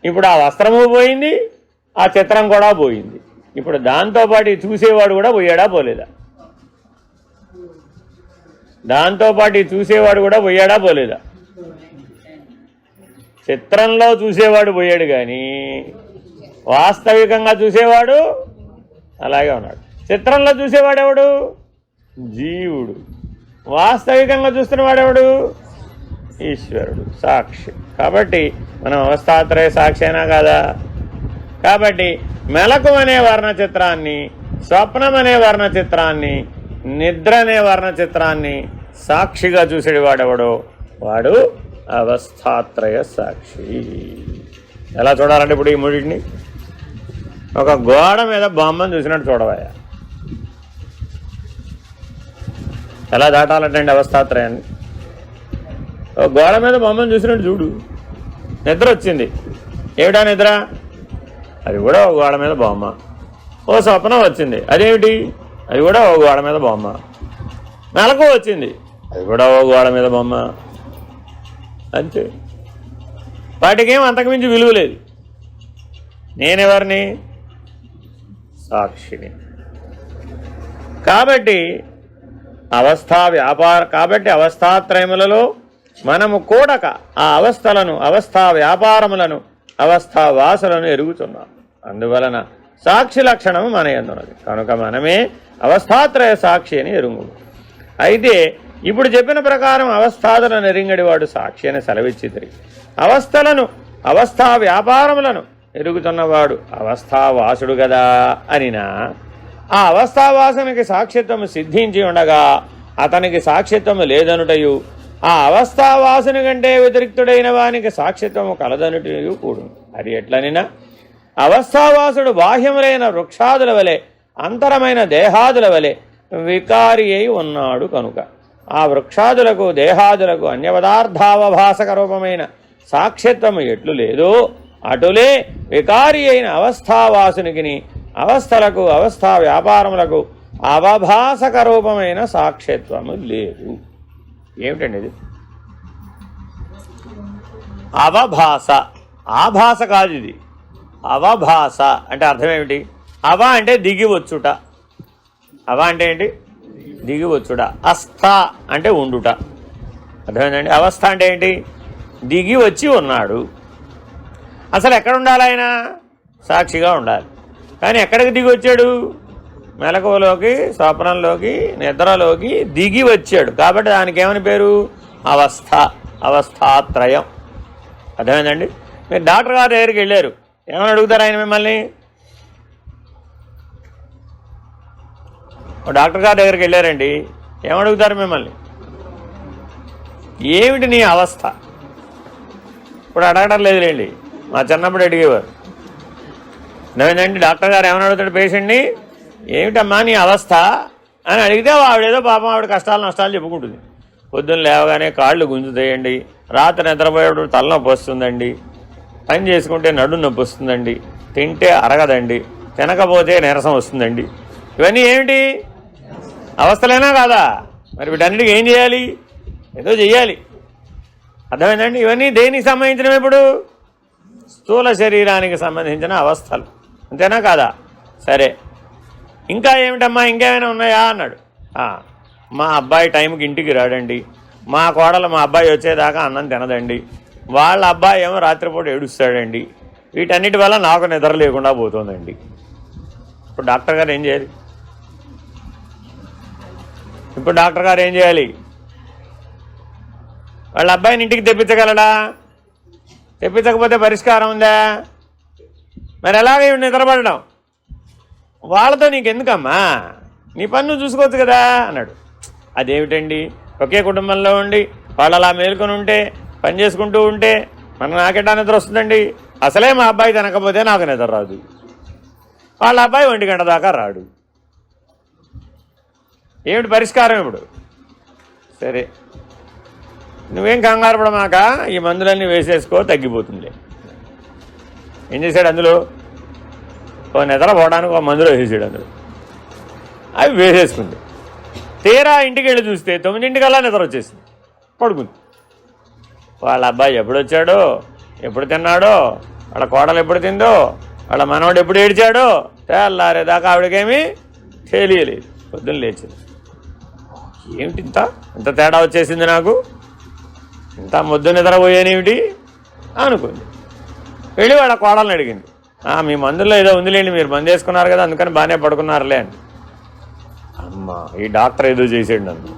ఇప్పుడు ఆ వస్త్రము పోయింది, ఆ చిత్రం కూడా పోయింది. ఇప్పుడు దాంతోపాటు చూసేవాడు కూడా పోయాడా పోలేదా? దాంతోపాటు చూసేవాడు కూడా పోయాడా పోలేదా? చిత్రంలో చూసేవాడు పోయాడు, కానీ వాస్తవికంగా చూసేవాడు అలాగే ఉన్నాడు. చిత్రంలో చూసేవాడు ఎవడు? జీవుడు. వాస్తవికంగా చూస్తున్నవాడెవడు? ఈశ్వరుడు, సాక్షి. కాబట్టి మనం అవస్థాత్రయ సాక్షి అయినా కాదా? కాబట్టి మెలకు అనే వర్ణ చిత్రాన్ని, స్వప్నం అనే వర్ణ చిత్రాన్ని, నిద్ర అనే వర్ణ చిత్రాన్ని సాక్షిగా చూసేడు వాడెవడో వాడు అవస్థాత్రయ సాక్షి. ఎలా చూడాలంటే ఇప్పుడు ఈ మూడింటిని ఒక గోడ మీద బొమ్మను చూసినట్టు చూడవయ్యా. ఎలా దాటాలంటే అవస్థాత్రయాన్ని ఒక గోడ మీద బొమ్మను చూసినట్టు చూడు. నిద్ర వచ్చింది, ఏమిటా నిద్ర? అది కూడా ఒక గోడ మీద బొమ్మ. ఓ స్వప్నం వచ్చింది, అదేమిటి? అది కూడా ఒక గోడ మీద బొమ్మ. మెలకు వచ్చింది, అది కూడా ఒక గోడ మీద బొమ్మ. అంతే. వాటికేం అంతకుమించి విలువ లేదు. నేనెవరిని? సాక్షిని. కాబట్టి అవస్థాత్రయములలో మనము కూడక ఆ అవస్థలను, అవస్థా వ్యాపారములను, అవస్థా వాసులను ఎరుగుతున్నాం. అందువలన సాక్షి లక్షణము మన యందున్నది కనుక మనమే అవస్థాత్రయ సాక్షి అని ఎరుగు. అయితే ఇప్పుడు చెప్పిన ప్రకారం అవస్థాదులను ఎరింగడివాడు సాక్షి అని సెలవిచ్చితిరి. అవస్థలను, అవస్థా వ్యాపారములను ఎరుగుతున్నవాడు అవస్థావాసుడు కదా అనినా, ఆ అవస్థావాసునికి సాక్షిత్వము సిద్ధించి ఉండగా అతనికి సాక్షిత్వము లేదనుటయు, ఆ అవస్థావాసుని కంటే వ్యతిరిక్తుడైన వానికి సాక్షిత్వము కలదనుటయు కూడు. అది ఎట్లనినా, అవస్థావాసుడు బాహ్యములైన వృక్షాదుల వలె, అంతరమైన దేహాదుల వలె వికారి అయి ఉన్నాడు కనుక ఆ వృక్షాదులకు, దేహాదులకు అన్యపదార్థావభాసక రూపమైన సాక్షిత్వము ఎట్లు లేదో అటులే వికారి అయిన అవస్థావాసునికి అవస్థలకు, అవస్థా వ్యాపారములకు అవభాసక రూపమైన సాక్షిత్వము లేదు. ఏమిటండి ఇది? అవభాస. ఆభాస కాదు ఇది, అవభాస. అంటే అర్థం ఏమిటి? అవ అంటే దిగి వచ్చుట. అవ అంటే ఏంటి? దిగి వచ్చుట. అస్థ అంటే ఉండుట. అర్థమైందండి? అవస్థ అంటే ఏంటి? దిగి వచ్చి ఉన్నాడు. అసలు ఎక్కడ ఉండాలి ఆయన? సాక్షిగా ఉండాలి. కానీ ఎక్కడికి దిగి వచ్చాడు? మెలకువలోకి, స్వప్నంలోకి, నిద్రలోకి దిగి వచ్చాడు. కాబట్టి దానికి ఏమని పేరు? అవస్థ, అవస్థాత్రయం. అర్థమైందండి? మీరు డాక్టర్ గారి దగ్గరికి వెళ్ళారు, ఏమని అడుగుతారు ఆయన మిమ్మల్ని? డాక్టర్ గారి దగ్గరికి వెళ్ళారండి, ఏమడుగుతారు మిమ్మల్ని? ఏమిటి నీ అవస్థ? ఇప్పుడు అడగడం లేదులేండి, మా చిన్నప్పుడు అడిగేవారు. ఏమైందండి? డాక్టర్ గారు ఏమని అడుగుతాడు పేషెంట్ని? ఏమిటమ్మా నీ అవస్థ అని అడిగితే ఆవిడేదో పాపం ఆవిడ కష్టాలు నష్టాలు చెప్పుకుంటుంది. పొద్దున్న లేవగానే కాళ్ళు గుంజుతాయండి, రాత్రి నిద్రపోయేటప్పుడు తలనొప్పి వస్తుందండి, పని చేసుకుంటే నడు నొప్పి వస్తుందండి, తింటే అరగదండి, తినకపోతే నీరసం వస్తుందండి. ఇవన్నీ ఏమిటి? అవస్థలేనా కాదా? మరి వీటన్నిటికీ ఏం చేయాలి? ఏదో చెయ్యాలి. అర్థమైందండి? ఇవన్నీ దేనికి సంబంధించినవి? ఇప్పుడు స్థూల శరీరానికి సంబంధించిన అవస్థలు, అంతేనా కాదా? సరే, ఇంకా ఏమిటమ్మా, ఇంకేమైనా ఉన్నాయా అన్నాడు. మా అబ్బాయి టైంకి ఇంటికి రాడండి, మా కోడలు మా అబ్బాయి వచ్చేదాకా అన్నం తినదండి, వాళ్ళ అబ్బాయి ఏమో రాత్రిపూట ఏడుస్తాడండి, వీటన్నిటి వల్ల నాకు నిద్ర లేకుండా పోతుందండి. ఇప్పుడు డాక్టర్ గారు ఏం చేయాలి? వాళ్ళ అబ్బాయిని ఇంటికి తెప్పించగలడా? తెప్పించకపోతే పరిష్కారం ఉందా? మరి ఎలాగే నిద్రపడడం? వాళ్ళతో నీకెందుకమ్మా, నీ పని నువ్వు చూసుకోవచ్చు కదా అన్నాడు. అదేమిటండి, ఒకే కుటుంబంలో ఉండి వాళ్ళు అలా మేలుకొని ఉంటే, పని చేసుకుంటూ ఉంటే నాకెట్టా నిద్ర వస్తుందండి? అసలే మా అబ్బాయి తినకపోతే నాకు నిద్ర రాదు, వాళ్ళ అబ్బాయి 1 గంట దాకా రాడు. ఏమిటి పరిష్కారం ఇప్పుడు? సరే, నువ్వేం కంగారు పడమాక, ఈ మందులన్నీ వేసేసుకో, తగ్గిపోతుంది. ఏం చేశాడు? అందులో నిద్ర పోవడానికి ఒక మందులో వేసేసాడు. అందులో అవి వేసేసుకుంది. తీరా ఇంటికి వెళ్ళి చూస్తే 9ంటికల్లా నిద్ర వచ్చేసింది, పడుకుంది. వాళ్ళ అబ్బాయి ఎప్పుడు వచ్చాడో, ఎప్పుడు తిన్నాడో, వాళ్ళ కోడలు ఎప్పుడు తిందో, వాళ్ళ మనవాడు ఎప్పుడు ఏడ్చాడో తెల్లారేదాకా ఆవిడకేమీ తెలియలేదు. పొద్దున్న లేచింది, ఏమిటి ఇంత తేడా వచ్చేసింది, నాకు ఇంత ముద్దు నిద్రపోయానేమిటి అనుకుంది. వెళ్ళి వాళ్ళ కోడల్ని అడిగింది, మీ మందుల్లో ఏదో ఉందిలేండి, మీరు మందు వేసుకున్నారు కదా అందుకని బాగానే పడుకున్నారులే అని. అమ్మ, ఈ డాక్టర్ ఏదో చేసాడు నన్ను.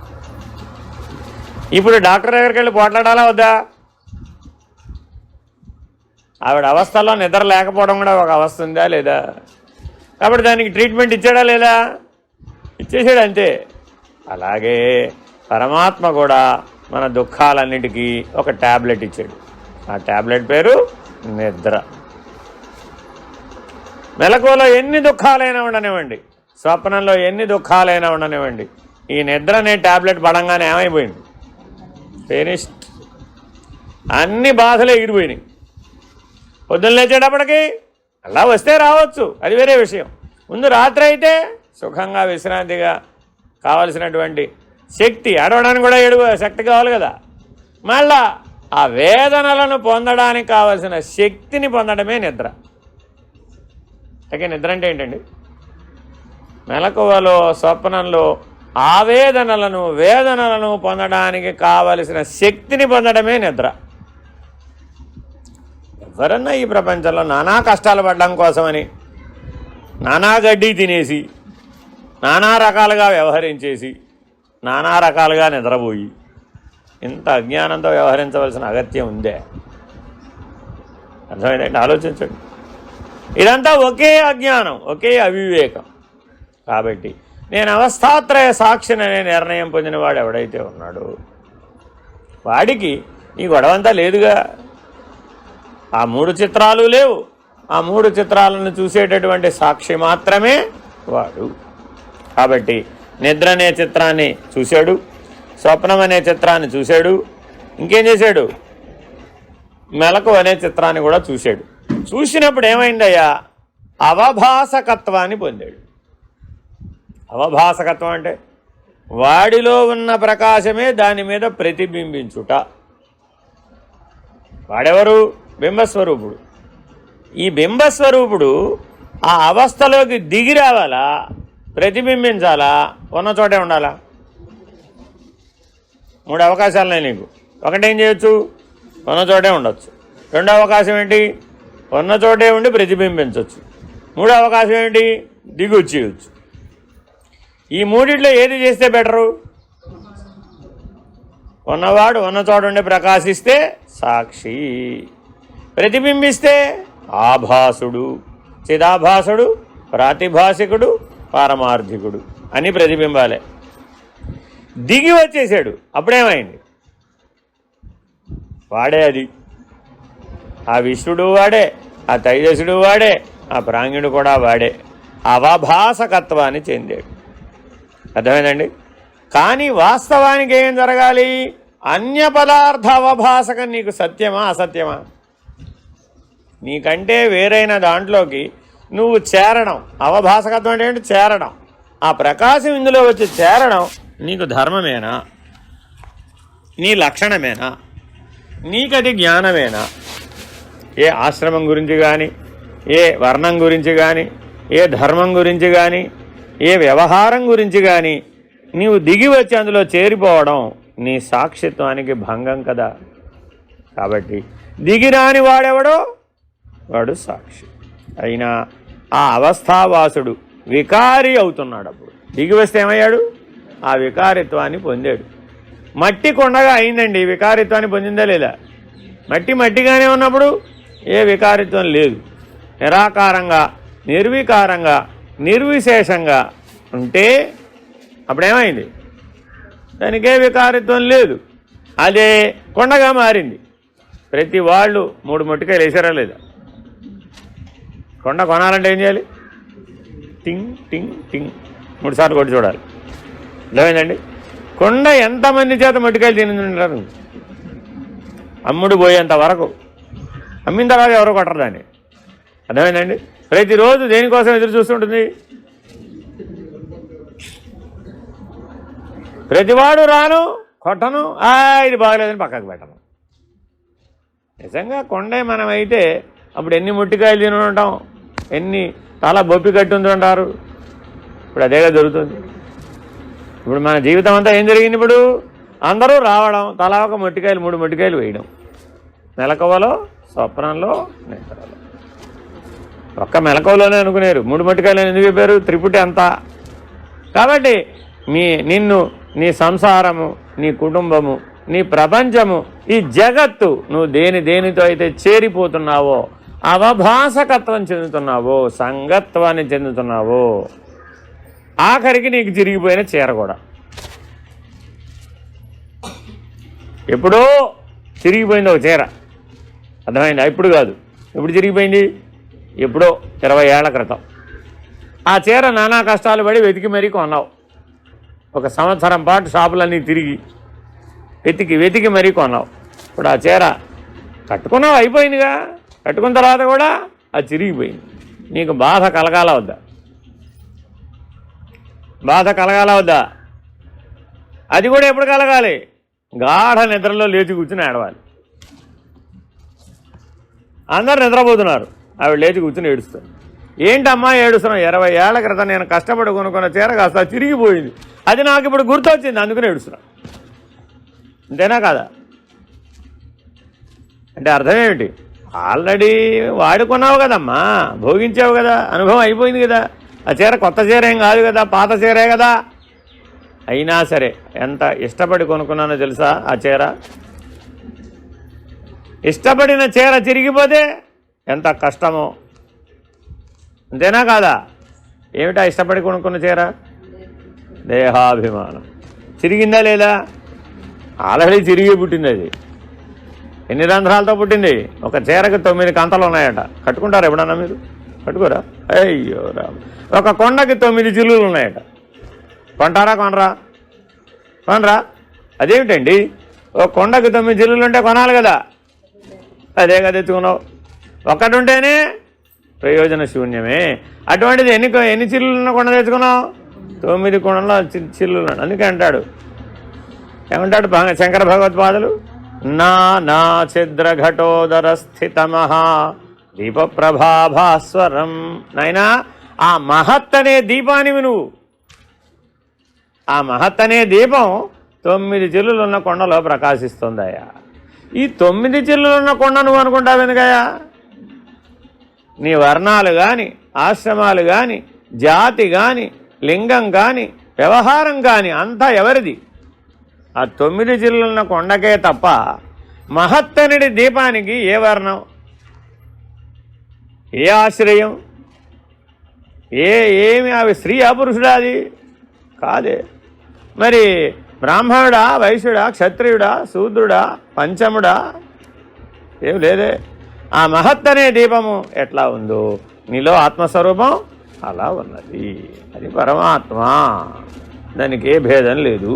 ఇప్పుడు డాక్టర్ దగ్గరికి వెళ్ళి పోట్లాడాలా వద్దా? ఆవిడ అవస్థలో నిద్ర లేకపోవడం కూడా ఒక అవస్థ ఉందా లేదా? కాబట్టి దానికి ట్రీట్మెంట్ ఇచ్చాడా లేదా? ఇచ్చేసాడు అంతే. అలాగే పరమాత్మ కూడా మన దుఃఖాలన్నిటికీ ఒక ట్యాబ్లెట్ ఇచ్చాడు. ఆ ట్యాబ్లెట్ పేరు నిద్ర. మెలకువలో ఎన్ని దుఃఖాలైనా ఉండనివ్వండి, స్వప్నంలో ఎన్ని దుఃఖాలైనా ఉండనివ్వండి, ఈ నిద్ర అనే ట్యాబ్లెట్ పడంగానే ఏమైపోయింది? ఫినిష్డ్. అన్ని బాధలే ఎగిరిపోయినాయి. పొద్దున్న లేచేటప్పటికి అలా వస్తే రావచ్చు, అది వేరే విషయం. ముందు రాత్రి అయితే సుఖంగా విశ్రాంతిగా కావలసినటువంటి శక్తి, ఏడవడానికి కూడా శక్తి కావాలి కదా. మళ్ళా ఆ వేదనలను పొందడానికి కావలసిన శక్తిని పొందడమే నిద్ర. అయితే నిద్ర అంటే ఏంటండి? మెలకువలో స్వప్నంలో వేదనలను పొందడానికి కావలసిన శక్తిని పొందడమే నిద్ర. ఎవరన్నా ఈ ప్రపంచంలో నానా కష్టాలు పడడం కోసమని నానా గడ్డి తినేసి, నానా రకాలుగా వ్యవహరించేసి, నానా రకాలుగా నిద్రపోయి ఇంత అజ్ఞానంతో వ్యవహరించవలసిన అగత్యం ఉందే? అర్థమైందండి? ఆలోచించండి. ఇదంతా ఒకే అజ్ఞానం, ఒకే అవివేకం. కాబట్టి నేను అవస్థాత్రయ సాక్షిననే నిర్ణయం పొందిన వాడు ఎవడైతే ఉన్నాడో వాడికి ఈ గొడవంతా లేదుగా. ఆ 3 చిత్రాలు లేవు. ఆ 3 చిత్రాలను చూసేటటువంటి సాక్షి మాత్రమే వాడు. కాబట్టి నిద్ర అనే చిత్రాన్ని చూశాడు, స్వప్నం అనే చిత్రాన్ని చూశాడు, ఇంకేం చేశాడు? మెలకు అనే చిత్రాన్ని కూడా చూశాడు. చూసినప్పుడు ఏమైందయ్యా? అవభాసకత్వాన్ని పొందాడు. అవభాసకత్వం అంటే వాడిలో ఉన్న ప్రకాశమే దాని మీద ప్రతిబింబించుట. వాడెవరు? బింబస్వరూపుడు. ఈ బింబస్వరూపుడు ఆ అవస్థలోకి దిగి రావాలా, ప్రతిబింబించాలా, ఉన్న చోటే ఉండాలా? 3 అవకాశాలున్నాయి నీకు. ఒకటేం చేయొచ్చు? ఉన్న చోటే ఉండొచ్చు. 2వ అవకాశం ఏంటి? ఉన్న చోటే ఉండి ప్రతిబింబించవచ్చు. 3వ అవకాశం ఏంటి? దిగి వచ్చేయచ్చు. ఈ 3 ఏది చేస్తే బెటరు? ఉన్నవాడు ఉన్న చోట ఉండి ప్రకాశిస్తే సాక్షి, ప్రతిబింబిస్తే ఆభాసుడు, చిదాభాసుడు, ప్రాతిభాసికుడు, పారమార్థికుడు అని ప్రతిబింబాలే. దిగి వచ్చేసాడు, అప్పుడేమైంది? వాడే అది. ఆ విష్ణుడు వాడే, ఆ తైజసుడు వాడే, ఆ ప్రాజ్ఞుడు కూడా వాడే. అవభాసకత్వాన్ని చెందాడు. అర్థమైందండి? కానీ వాస్తవానికి ఏం జరగాలి? అన్య పదార్థ అవభాసకం నీకు సత్యమా అసత్యమా? నీకంటే వేరైన దాంట్లోకి నువ్వు చేరడం. అవభాసకత్వం అంటే ఏంటి? చేరడం. ఆ ప్రకాశం ఇందులో వచ్చి చేరడం నీకు ధర్మమేనా? నీ లక్షణమేనా? నీకది జ్ఞానమేనా? ఏ ఆశ్రమం గురించి కానీ, ఏ వర్ణం గురించి కానీ, ఏ ధర్మం గురించి కానీ, ఏ వ్యవహారం గురించి కానీ నీవు దిగి వచ్చి అందులో చేరిపోవడం నీ సాక్షిత్వానికి భంగం కదా. కాబట్టి దిగిరాని వాడెవడో వాడు సాక్షి. అయినా ఆ అవస్థావాసుడు వికారి అవుతున్నాడు. అప్పుడు దిగి వస్తే ఏమయ్యాడు? ఆ వికారిత్వాన్ని పొందాడు. మట్టి కొండగా అయిందండి. వికారిత్వాన్ని పొందిందా లేదా? మట్టిగానే ఉన్నప్పుడు ఏ వికారిత్వం లేదు. నిరాకారంగా, నిర్వికారంగా, నిర్విశేషంగా ఉంటే అప్పుడేమైంది? దానికే వికారిత్వం లేదు. అదే కొండగా మారింది. ప్రతి వాళ్ళు 3 మొట్టికాయలు వేసారా లేదా? కొండ కొనాలంటే ఏం చేయాలి? టింగ్ టింగ్ టింగ్ 3 సార్లు కొట్టి చూడాలి. అర్థమైందండి? కొండ ఎంతమంది చేత మొట్టికాయలు తింటారు? అమ్ముడు పోయేంత వరకు. అమ్మిన తర్వాత ఎవరో కొట్టరు దాన్ని. అర్థమైందండి? ప్రతిరోజు దేనికోసం ఎదురు చూస్తుంటుంది? ప్రతివాడు రాను కొట్టను, ఇది బాగలేదని పక్కకు పెట్టను. నిజంగా కొండే మనమైతే అప్పుడు ఎన్ని ముట్టికాయలు తిని ఉంటాం, ఎన్ని తల బొప్పి కట్టి ఉంటుంటారు. ఇప్పుడు అదేగా జరుగుతుంది. ఇప్పుడు మన జీవితం అంతా ఏం జరిగింది? ఇప్పుడు అందరూ రావడం, తలా ఒక మొట్టికాయలు 3 మొట్టికాయలు వేయడం, మెలకువలో, స్వప్నంలో, నిద్రలో. ఒక్క మెలకువలోనే అనుకునేరు, 3 మొట్టికాయలు ఎందుకు చెప్పారు? త్రిపుటి అంతా. కాబట్టి నిన్ను, నీ సంసారము, నీ కుటుంబము, నీ ప్రపంచము, ఈ జగత్తు నువ్వు దేనితో అయితే చేరిపోతున్నావో, అవభాసకత్వం చెందుతున్నావో, సంగత్వాన్ని చెందుతున్నావో, ఆఖరికి నీకు చిరిగిపోయిన చీర కూడా. ఎప్పుడో చిరిగిపోయింది ఒక చీర, అర్థమైందా? ఇప్పుడు కాదు, ఎప్పుడు చిరిగిపోయింది? ఎప్పుడో 20 ఏళ్ల క్రితం. ఆ చీర నానా కష్టాలు పడి వెతికి మరీ కొన్నావు. 1 సంవత్సరం పాటు షాపులన్నీ తిరిగి వెతికి మరీ కొన్నావు. ఇప్పుడు ఆ చీర కట్టుకున్నావు, అయిపోయిందిగా. కట్టుకున్న తర్వాత కూడా అది చిరిగిపోయింది. నీకు బాధ కలగాల వద్దా? బాధ కలగాల వద్దా? అది కూడా ఎప్పుడు కలగాలి? గాఢ నిద్రలో లేచి కూర్చుని ఏడవాలి. అందరు నిద్రపోతున్నారు, ఆవిడ లేచి కూర్చుని ఏడుస్తారు. ఏంటమ్మా ఏడుస్తున్నావు? 20 ఏళ్ల క్రితం నేను కష్టపడి కొనుక్కున్న చీర కాస్త చిరిగిపోయింది, అది నాకు ఇప్పుడు గుర్తొచ్చింది, అందుకని ఏడుస్తున్నా. అంతేనా కాదా? అంటే అర్థం ఏమిటి? ఆల్రెడీ వాడుకున్నావు కదమ్మా, భోగించావు కదా, అనుభవం అయిపోయింది కదా. ఆ చీర కొత్త చీర ఏం కాదు కదా, పాత చీరే కదా. అయినా సరే ఎంత ఇష్టపడి కొనుక్కున్నానో తెలుసా? ఆ చీర, ఇష్టపడిన చీర చిరిగిపోతే ఎంత కష్టమో. అంతేనా కాదా? ఏమిటా ఇష్టపడి కొనుక్కున్న చీర? దేహాభిమానం. చిరిగిందా లేదా? ఆల్రెడీ చిరిగి పుట్టింది. అది ఎన్ని రంధ్రాలతో పుట్టింది? ఒక చీరకు 9 కంతలు ఉన్నాయట. కట్టుకుంటారా ఎప్పుడన్నా మీరు? కట్టుకోరా? అయ్యో రామ్. ఒక కొండకి 9 చిల్లులు ఉన్నాయట. కొంటారా? కొనరా? అదేమిటండి? ఒక కొండకి 9 చిల్లులు ఉంటే కొనాలి కదా. అదేగా తెచ్చుకున్నావు. ఒక్కటి ఉంటేనే ప్రయోజన శూన్యమే. అటువంటిది ఎన్ని చిల్లులు ఉన్న కొండ తెచ్చుకున్నావు? 9 కొండలో చిల్లులు. అందుకే అంటాడు, ఏమంటాడు శంకర భగవత్పాదులు? నా ఛిద్ర ఘటోదర స్థితమహా దీపప్రభాభాస్వరం. నాయనా, ఆ మహత్ అనే దీపానివి నువ్వు. ఆ మహత్ అనే దీపం 9 చిల్లులున్న కొండలో ప్రకాశిస్తుందయ్యా. ఈ 9 చిల్లులున్న కొండ నువ్వు అనుకుంటావు ఎందుకయ్యా? నీ వర్ణాలు కానీ, ఆశ్రమాలు కానీ, జాతి కానీ, లింగం కానీ, వ్యవహారం కానీ అంతా ఎవరిది? ఆ 9 చిల్లులున్న కొండకే తప్ప మహత్తనుడి దీపానికి ఏ వర్ణం, ఏ ఆశ్రయం, ఏమి అవి స్త్రీయా పురుషుడా? అది కాదే. మరి బ్రాహ్మణుడా, వైశ్యుడా, క్షత్రియుడా, శూద్రుడా, పంచముడా? ఏం లేదే. ఆ మహత్ అనే దీపము ఎట్లా ఉందో నీలో ఆత్మస్వరూపం అలా ఉన్నది. అది పరమాత్మ. దానికి ఏ భేదం లేదు,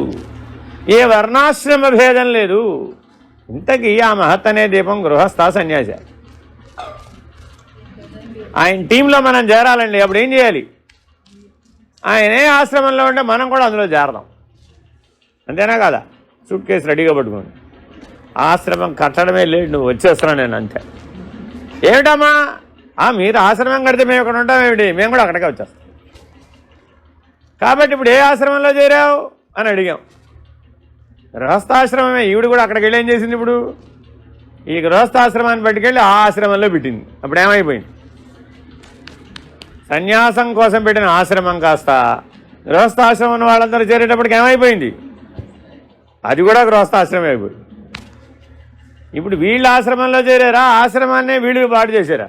ఏ వర్ణాశ్రమ భేదం లేదు. ఇంతకీ ఆ మహత్ అనే దీపం గృహస్థ సన్యాసి. ఆయన టీంలో మనం చేరాలండి. అప్పుడు ఏం చేయాలి? ఆయన ఏ ఆశ్రమంలో ఉంటే మనం కూడా అందులో చేరదాం. అంతేనా కాదా? సూట్ కేసు రెడీగా పట్టుకోండి. ఆశ్రమం కట్టడమే లేదు, నువ్వు వచ్చేస్తున్నా నేను అంతే. ఏమిటమ్మా మీరు ఆశ్రమం కడితే మేము ఇక్కడ ఉంటాం ఏమిటి? మేము కూడా అక్కడికే వచ్చేస్తాం. కాబట్టి ఇప్పుడు ఏ ఆశ్రమంలో చేరావు అని అడిగాం. గృహస్థాశ్రమమే. ఈవిడ కూడా అక్కడికి వెళ్ళి ఏం చేసింది? ఇప్పుడు ఈ గృహస్థాశ్రమాన్ని పట్టుకెళ్ళి ఆ ఆశ్రమంలో పెట్టింది. అప్పుడు ఏమైపోయింది? సన్యాసం కోసం పెట్టిన ఆశ్రమం కాస్త గృహస్థాశ్రమం ఉన్న వాళ్ళందరూ చేరేటప్పటికి ఏమైపోయింది? అది కూడా గృహస్థాశ్రమం అయిపోయింది. ఇప్పుడు వీళ్ళ ఆశ్రమంలో చేరారా, ఆశ్రమాన్నే వీళ్ళు పాటు చేశారా?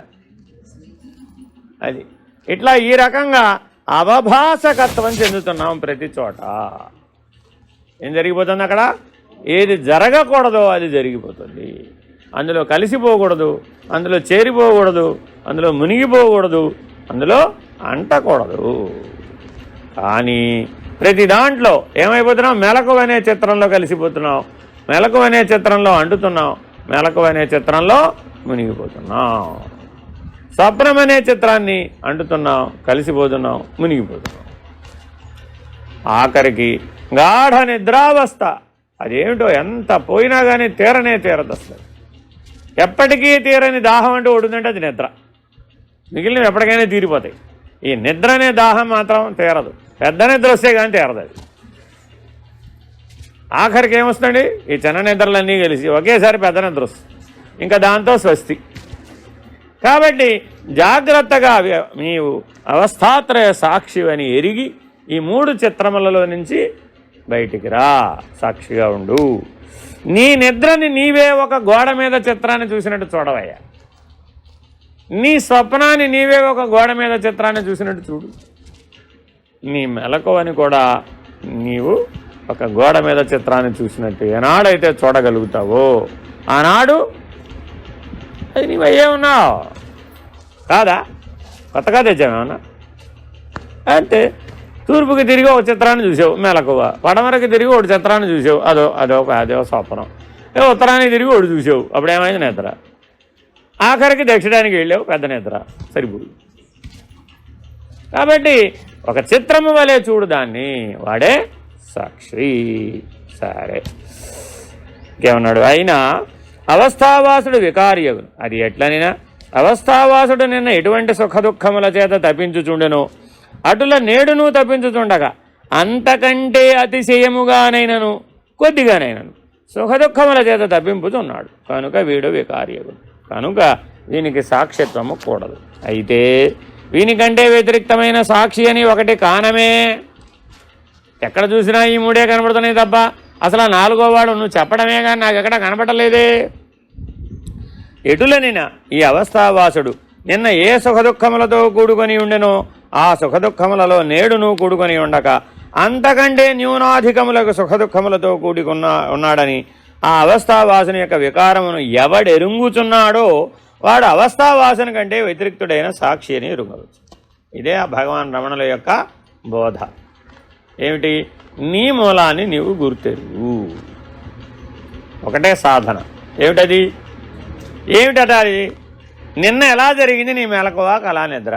అది ఇట్లా ఈ రకంగా అవభాసకత్వం చెందుతున్నాం ప్రతి చోట. ఏం జరిగిపోతుంది అక్కడ? ఏది జరగకూడదో అది జరిగిపోతుంది. అందులో కలిసిపోకూడదు, అందులో చేరిపోకూడదు, అందులో మునిగిపోకూడదు, అందులో అంటకూడదు. కానీ ప్రతి దాంట్లో ఏమైపోతున్నాం? మెలకువ అనే చిత్రంలో కలిసిపోతున్నాం, మెలకువ అనే చిత్రంలో అంటుతున్నాం, మెలకువ అనే చిత్రంలో మునిగిపోతున్నాం. స్వప్నం అనే చిత్రాన్ని అంటుతున్నాం, కలిసిపోతున్నాం, మునిగిపోతున్నాం. ఆఖరికి గాఢ నిద్రావస్థ. అదేమిటో ఎంత పోయినా కానీ తీరనే తీరదు అసలు. ఎప్పటికీ తీరని దాహం అంటూ ఉంటుందంటే అది నిద్ర. మిగిలినవి ఎప్పటికైనా తీరిపోతాయి. ఈ నిద్ర అనే దాహం మాత్రం తీరదు. పెద్ద నిద్ర వస్తే కానీ తీరదు అది. ఆఖరికి ఏమొస్తుందండి, ఈ చిన్న నిద్రలన్నీ కలిసి ఒకేసారి పెద్ద నిద్ర వస్తుంది. ఇంకా దాంతో స్వస్తి. కాబట్టి జాగ్రత్తగా నీవు అవస్థాత్రయ సాక్షివని ఎరిగి ఈ 3 చిత్రములలో నుంచి బయటికి రా, సాక్షిగా ఉండు. నీ నిద్రని నీవే ఒక గోడ మీద చిత్రాన్ని చూసినట్టు చూడవయ్యా. నీ స్వప్నాన్ని నీవే ఒక గోడ మీద చిత్రాన్ని చూసినట్టు చూడు. నీ మెలకువని కూడా నీవు ఒక గోడ మీద చిత్రాన్ని చూసినట్టు ఏనాడైతే చూడగలుగుతావో ఆనాడు అది నీవయ్యే ఉన్నావు కాదా? కొత్తగా తెచ్చామేమన్నా? అంటే తూర్పుకి తిరిగి ఒక చిత్రాన్ని చూసావు మెలకువ, పడమరకి తిరిగి ఒక చిత్రాన్ని చూసావు అదో స్వప్నం, ఉత్తరానికి తిరిగి ఒకటి చూసావు అప్పుడేమైంది నిద్ర, ఆఖరికి దక్షిణానికి వెళ్ళావు పెద్ద నిద్ర, సరిపోయి. కాబట్టి ఒక చిత్రము వలె చూడు దాన్ని, వాడే సాక్షి. సరే ఇంకేమన్నాడు? అయినా అవస్థావాసుడు వికార్యగును. అది ఎట్లనినా అవస్థావాసుడు నిన్న ఎటువంటి సుఖదుఖముల చేత తప్పించుచుండెను అటుల నేడును తప్పించుచుండగా అంతకంటే అతిశయముగానైనను కొద్దిగానైనను సుఖదుఖముల చేత తప్పింపుచున్నాడు కనుక వీడు వికార్యగును. కనుక వీనికి సాక్షిత్వము కూడదు. అయితే వీనికంటే వ్యతిరిక్తమైన సాక్షి అని ఒకటి కానమే. ఎక్కడ చూసినా ఈ 3 కనబడుతున్నాయి తప్ప అసలు 4వ వాడు నువ్వు చెప్పడమే కానీ నాకు ఎక్కడ కనపడలేదే. ఎటులనినా ఈ అవస్థావాసుడు నిన్న ఏ సుఖదుఖములతో కూడుకొని ఉండెనో ఆ సుఖదుఖములలో నేడును కూడుకొని ఉండక అంతకంటే న్యూనాధికములకు సుఖదుఖములతో ఉన్నాడని ఆ అవస్థావాసుని యొక్క వికారమును ఎవడెరుంగుచున్నాడో వాడు అవస్థావాసుని కంటే వ్యతిరిక్తుడైన సాక్షి అని ఎరుగవచ్చు. ఇదే ఆ భగవాన్ రమణుల యొక్క బోధ. ఏమిటి? నీ మూలాన్ని నీవు గుర్తెరుగు. ఒకటే సాధన. ఏమిటది? ఏమిటట అది? నిన్న ఎలా జరిగింది నీ మెలకువ కళా నిద్ర,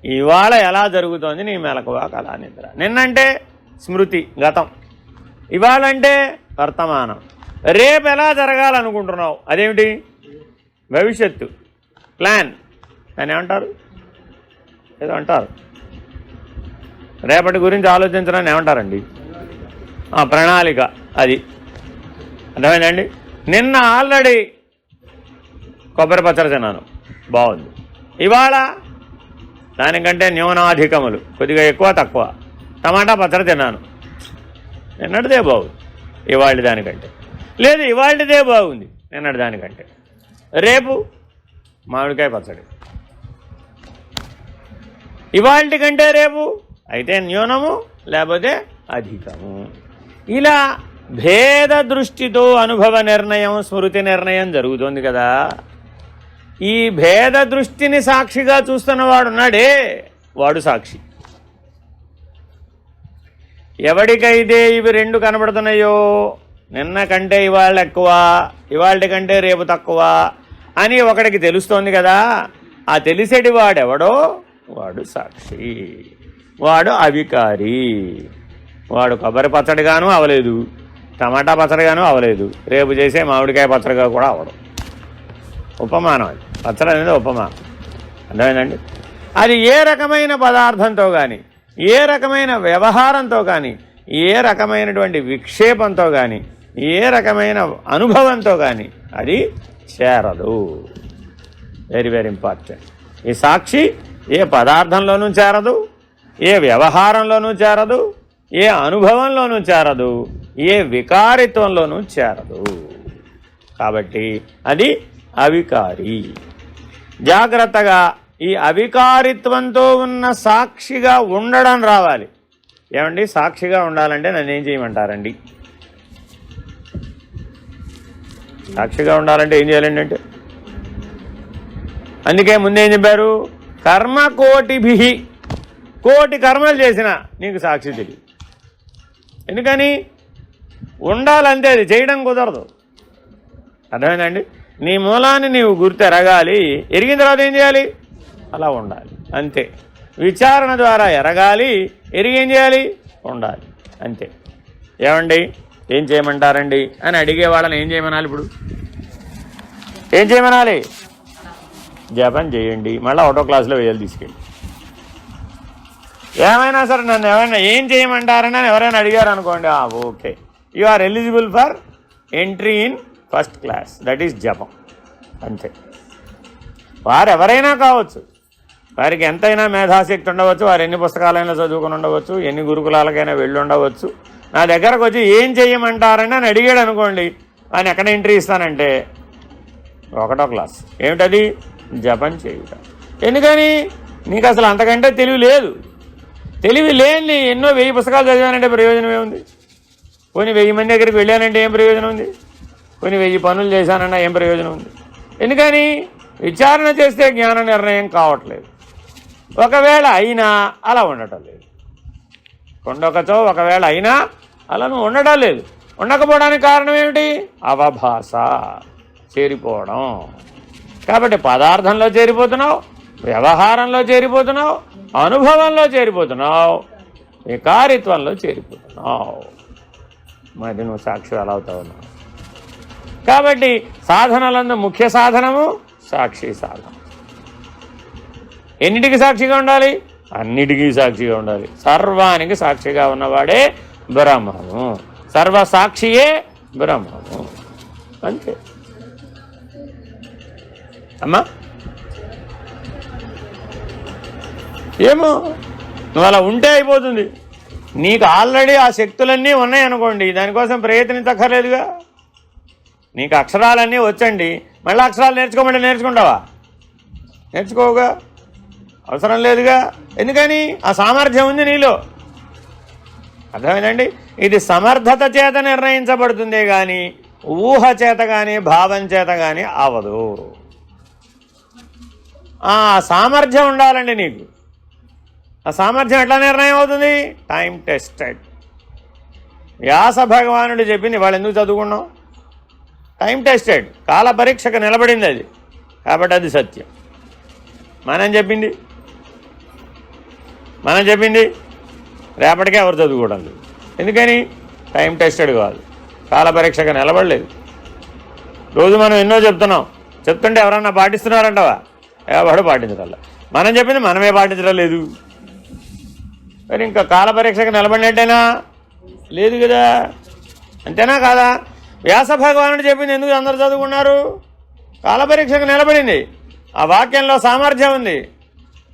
ఇవాళ ఎలా జరుగుతోంది నీ మెలకువ కళా నిద్ర. నిన్నంటే స్మృతి గతం, ఇవాళంటే వర్తమానం, రేపు ఎలా జరగాలనుకుంటున్నావు అదేమిటి? భవిష్యత్తు ప్లాన్ అని ఏమంటారు? ఏదో అంటారు, రేపటి గురించి ఆలోచించడాన్ని ఏమంటారండి? ప్రణాళిక. అది అర్థమైందండి. నిన్న ఆల్రెడీ కొబ్బరి పచ్చడి తిన్నాను, బాగుంది. ఇవాళ దానికంటే న్యూనాధికములు, కొద్దిగా ఎక్కువ తక్కువ టమాటా పచ్చడి తిన్నాను, నిన్నటిదే బాగుంది ఇవాళ దానికంటే. లేదు ఇవాళదే బాగుంది నిన్నటి దానికంటే. రేపు మామిడికాయ పచ్చడి, ఇవాళ కంటే రేపు అయితే న్యూనము లేకపోతే అధికము. ఇలా భేద దృష్టితో అనుభవ నిర్ణయం, స్మృతి నిర్ణయం జరుగుతుంది కదా. ఈ భేద దృష్టిని సాక్షిగా చూస్తున్నవాడున్నాడే వాడు సాక్షి. ఎవడికైతే ఇవి 2 కనబడుతున్నాయో, నిన్న కంటే ఇవాళ ఎక్కువ, ఇవాళ కంటే రేపు తక్కువ అని ఒకడికి తెలుస్తోంది కదా, ఆ తెలిసేటి వాడెవడో వాడు సాక్షి, వాడు అవికారి. వాడు కొబ్బరి పచ్చడిగాను అవలేదు, టమాటా పచ్చడిగాను అవలేదు, రేపు చేసే మామిడికాయ పచ్చడిగా కూడా అవడం. ఉపమానం. అది పచ్చడి అనేది ఉపమానం. అర్థమైందండి? అది ఏ రకమైన పదార్థంతో కానీ, ఏ రకమైన వ్యవహారంతో కానీ, ఏ రకమైనటువంటి విక్షేపంతో కానీ, ఏ రకమైన అనుభవంతో కానీ అది చేరదు. Very very important. ఈ సాక్షి ఏ పదార్థంలోనూ చేరదు, ఏ వ్యవహారంలోనూ చేరదు, ఏ అనుభవంలోనూ చేరదు, ఏ వికారిత్వంలోనూ చేరదు. కాబట్టి అది అవికారి. జాగ్రత్తగా ఈ అవికారిత్వంతో ఉన్న సాక్షిగా ఉండడం రావాలి. ఏమండి సాక్షిగా ఉండాలంటే నన్ను ఏం చేయమంటారండి? సాక్షిగా ఉండాలంటే ఏం చేయాలండి అంటే, అందుకే ముందేం చెప్పారు? కర్మ కోటిభిహి, కోటి కర్మలు చేసినా నీకు సాక్షి తెలియదు. ఎందుకని? ఉండాలంతే, అది చేయడం కుదరదు. అర్థమైందండి? నీ మూలాన్ని నీవు గుర్తెరగాలి. ఎరిగిన తర్వాత ఏం చేయాలి? అలా ఉండాలి అంతే. విచారణ ద్వారా ఎరగాలి, ఎరిగి ఏం చేయాలి? ఉండాలి అంతే. ఏమండి ఏం చేయమంటారండి అని అడిగే వాళ్ళని ఏం చేయమనాలి? ఇప్పుడు ఏం చేయమనాలి? జపం చేయండి. మళ్ళీ ఆటో క్లాస్లో వేయాలి తీసుకెళ్ళి. ఏమైనా సరే నన్ను ఎవరైనా ఏం చేయమంటారని ఎవరైనా అడిగారు అనుకోండి, okay, you are eligible for entry in first class, that is జపం. అంతే. వారు ఎవరైనా కావచ్చు, వారికి ఎంతైనా మేధాశక్తి ఉండవచ్చు, వారు ఎన్ని పుస్తకాలైనా చదువుకుని ఉండవచ్చు, ఎన్ని గురుకులాలకైనా వెళ్ళి ఉండవచ్చు. నా దగ్గరకు వచ్చి ఏం చేయమంటారని అని అడిగాడు అనుకోండి, ఆయన ఎక్కడ ఎంట్రీ ఇస్తానంటే 1వ క్లాస్. ఏమిటది? జపం చేయుట. ఎందుకని? నీకు అసలు అంతకంటే తెలివి లేదు. తెలివి లేని ఎన్నో 1000 పుస్తకాలు చదివానంటే ప్రయోజనం ఏముంది? కొన్ని 1000 మంది దగ్గరికి వెళ్ళానంటే ఏం ప్రయోజనం ఉంది? కొన్ని 1000 పనులు చేశానన్నా ఏం ప్రయోజనం ఉంది? ఎందుకని? విచారణ చేస్తే జ్ఞాన నిర్ణయం కావట్లేదు. ఒకవేళ అయినా అలా ఉండటం లేదు. కొండొకచో ఒకవేళ అయినా అలా నువ్వు ఉండటం లేదు. ఉండకపోవడానికి కారణం ఏమిటి? అవభాస, చేరిపోవడం. కాబట్టి పదార్థంలో చేరిపోతున్నావు, వ్యవహారంలో చేరిపోతున్నావు, అనుభవంలో చేరిపోతున్నావు, వికారిత్వంలో చేరిపోతున్నావు. మరి నువ్వు సాక్షి ఎలా అవుతావు? కాబట్టి సాధనలందు ముఖ్య సాధనము సాక్షి సాధన. ఎన్నిటికి సాక్షిగా ఉండాలి? అన్నిటికీ సాక్షిగా ఉండాలి. సర్వానికి సాక్షిగా ఉన్నవాడే బ్రహ్మము. సర్వసాక్షియే బ్రహ్మము. అంతే అమ్మా. ఏమో నువ్వు అలా ఉంటే అయిపోతుంది. నీకు ఆల్రెడీ ఆ శక్తులన్నీ ఉన్నాయనుకోండి, దానికోసం ప్రయత్నించక్కర్లేదుగా. నీకు అక్షరాలన్నీ వచ్చండి, మళ్ళీ అక్షరాలు నేర్చుకోమంటే నేర్చుకుంటావా? నేర్చుకోవుగా, అవసరం లేదుగా. ఎందుకని? ఆ సామర్థ్యం ఉంది నీలో. అర్థమైందండి? ఇది సమర్థత చేత నిర్ణయించబడుతుందే కానీ ఊహ చేత కానీ భావం చేత కానీ అవదు. ఆ సామర్థ్యం ఉండాలండి నీకు. ఆ సామర్థ్యం ఎట్లా నిర్ణయం అవుతుంది? Time tested. వ్యాస భగవానుడు చెప్పింది వాళ్ళు ఎందుకు చదువుకున్నాం? టైం టెస్టెడ్, కాల పరీక్షకు నిలబడింది అది, కాబట్టి అది సత్యం. మనం చెప్పింది రేపటికే ఎవరు చదువుకోవడం లేదు. ఎందుకని? టైం టెస్టెడ్ కాదు, కాల పరీక్షకు నిలబడలేదు. రోజు మనం ఎన్నో చెప్తుంటే ఎవరన్నా పాటిస్తున్నారంటవా? ఎవడు పాటించడం. మనం చెప్పింది మనమే పాటించడం లేదు. మరి ఇంకా కాల పరీక్షకు నిలబడినట్టేనా? లేదు కదా. అంతేనా కాదా? వ్యాస భగవానుడు చెప్పింది ఎందుకు అందరూ చదువుకున్నారు? కాల పరీక్షకు నిలబడింది. ఆ వాక్యంలో సామర్థ్యం ఉంది.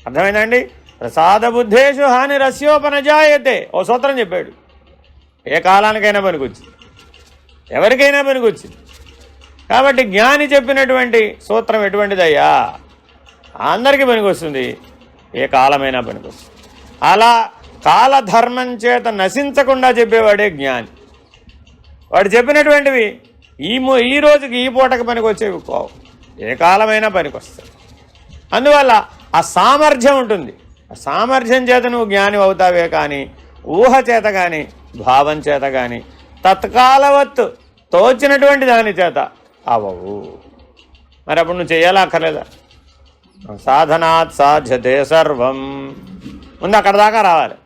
అర్థమైందండి? ప్రసాద బుద్ధేషు హాని రస్యోపనజాయతే ఓ సూత్రం చెప్పాడు. ఏ కాలానికైనా పనికొచ్చింది, ఎవరికైనా పనికొచ్చింది. కాబట్టి జ్ఞాని చెప్పినటువంటి సూత్రం ఎటువంటిదయ్యా? అందరికీ పనికొస్తుంది, ఏ కాలమైనా పనికొస్తుంది. అలా కాలధర్మం చేత నశించకుండా చెప్పేవాడే జ్ఞాని. వాడు చెప్పినటువంటివి ఈ రోజుకి ఈ పూటకి పనికొచ్చేవి కావు, ఏ కాలమైనా పనికొస్తాయి. అందువల్ల ఆ సామర్థ్యం ఉంటుంది. ఆ సామర్థ్యం చేత నువ్వు జ్ఞాని అవుతావే కానీ ఊహ చేత కానీ భావం చేత కానీ తత్కాలవత్తు తోచినటువంటి దాని చేత అవవు. మరి అప్పుడు నువ్వు చేయాలా అక్కర్లేదా? సాధనాత్ సాధ్యతే సర్వం. ముందు అక్కడ దాకా రావాలి.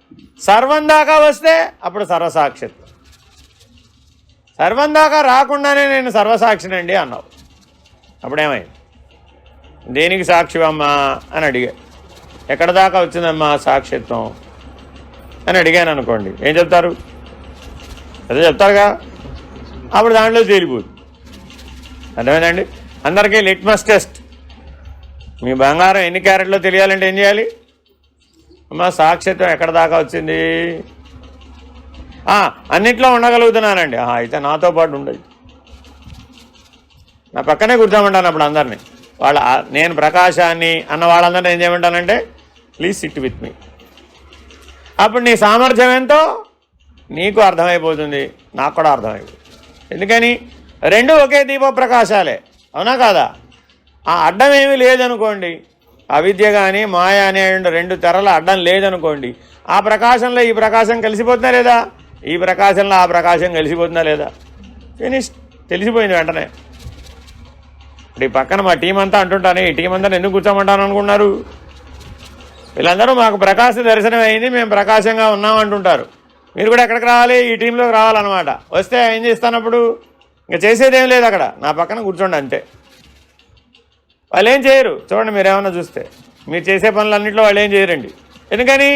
సర్వం దాకా వస్తే అప్పుడు సర్వసాక్షిత్వం. సర్వం దాకా రాకుండానే నేను సర్వసాక్షినండి అన్నావు. అప్పుడేమైంది? దేనికి సాక్షివమ్మా అని అడిగా. ఎక్కడ దాకా వచ్చిందమ్మా సాక్షిత్వం అని అడిగాను అనుకోండి, ఏం చెప్తారు? అదే చెప్తారుగా. అప్పుడు దాంట్లో తేలిపోతుంది. అర్థమైందండి? అందరికీ లిట్మస్ టెస్ట్. మీ బంగారం ఎన్ని క్యారెట్లో తెలియాలంటే ఏం చేయాలి? అమ్మా సాక్షిత్వం ఎక్కడ దాకా వచ్చింది? అన్నిట్లో ఉండగలుగుతున్నానండి. అయితే నాతో పాటు ఉండదు, నా పక్కనే కూర్చోమంటాను అప్పుడు అందరినీ. నేను ప్రకాశాన్ని అన్న వాళ్ళందరినీ ఏం చేయమంటానంటే ప్లీజ్ సిట్ విత్ మీ. అప్పుడు నీ సామర్థ్యం ఎంతో నీకు అర్థమైపోతుంది, నాకు కూడా అర్థమైపోతుంది. ఎందుకని? రెండు ఒకే దీప ప్రకాశాలే, అవునా కాదా? ఆ అడ్డం ఏమీ లేదనుకోండి, అవిద్య కానీ మాయ అనే రెండు తెరల అడ్డం లేదనుకోండి, ఆ ప్రకాశంలో ఈ ప్రకాశం కలిసిపోతుందా లేదా? ఈ ప్రకాశంలో ఆ ప్రకాశం కలిసిపోతుందా లేదా? ఫినిష్, తెలిసిపోయింది వెంటనే. ఇప్పుడు ఈ పక్కన మా టీం అంతా అంటుంటాను, ఈ టీం అంతా ఎందుకు కూర్చోమంటాను అనుకున్నారు? వీళ్ళందరూ మాకు ప్రకాశ దర్శనం అయింది, మేము ప్రకాశంగా ఉన్నాం అంటుంటారు. మీరు కూడా ఎక్కడికి రావాలి, ఈ టీంలోకి రావాలన్నమాట. వస్తే ఏం చేస్తానప్పుడు ఇంకా చేసేదేం లేదు, అక్కడ నా పక్కన కూర్చోండి అంతే. వాళ్ళు ఏం చేయరు. చూడండి మీరు ఏమన్నా చూస్తే మీరు చేసే పనులన్నింటిలో వాళ్ళు ఏం చేయరండి. ఎందుకని?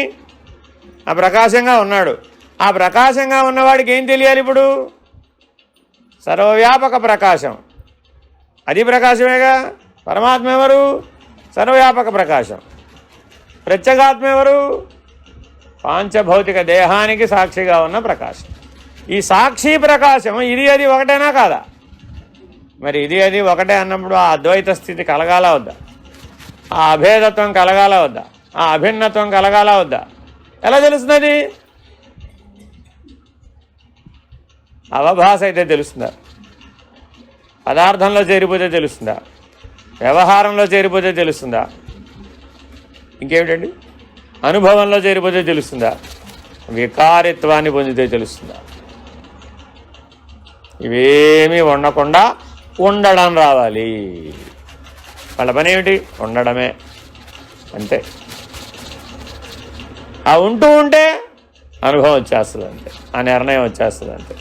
ఆ ప్రకాశంగా ఉన్నాడు. ఆ ప్రకాశంగా ఉన్నవాడికి ఏం తెలియాలి ఇప్పుడు? సర్వవ్యాపక ప్రకాశం, అది ప్రకాశమేగా. పరమాత్మ ఎవరు? సర్వవ్యాపక ప్రకాశం. ప్రత్యేగాత్మ ఎవరు? పాంచభౌతిక దేహానికి సాక్షిగా ఉన్న ప్రకాశం. ఈ సాక్షి ప్రకాశం ఇది అది ఒకటేనా కాదా? మరి ఇది అది ఒకటే అన్నప్పుడు ఆ అద్వైత స్థితి కలగాల వద్దా? ఆ అభేదత్వం కలగాల వద్దా? ఆ అభిన్నత్వం కలగాల వద్దా? ఎలా తెలుస్తుంది? అవభాస అయితే తెలుస్తుందా? పదార్థంలో చేరిపోతే తెలుస్తుందా? వ్యవహారంలో చేరిపోతే తెలుస్తుందా? ఇంకేమిటండి? అనుభవంలో చేరిపోతే తెలుస్తుందా? వికారిత్వాన్ని పొందితే తెలుస్తుందా? ఇవేమీ ఉండకుండా ఉండడం రావాలి. వాళ్ళ పని ఏమిటి? ఉండడమే, అంతే. ఆ ఉంటూ ఉంటే అనుభవం వచ్చేస్తుంది అంతే, ఆ నిర్ణయం వచ్చేస్తుంది అంతే.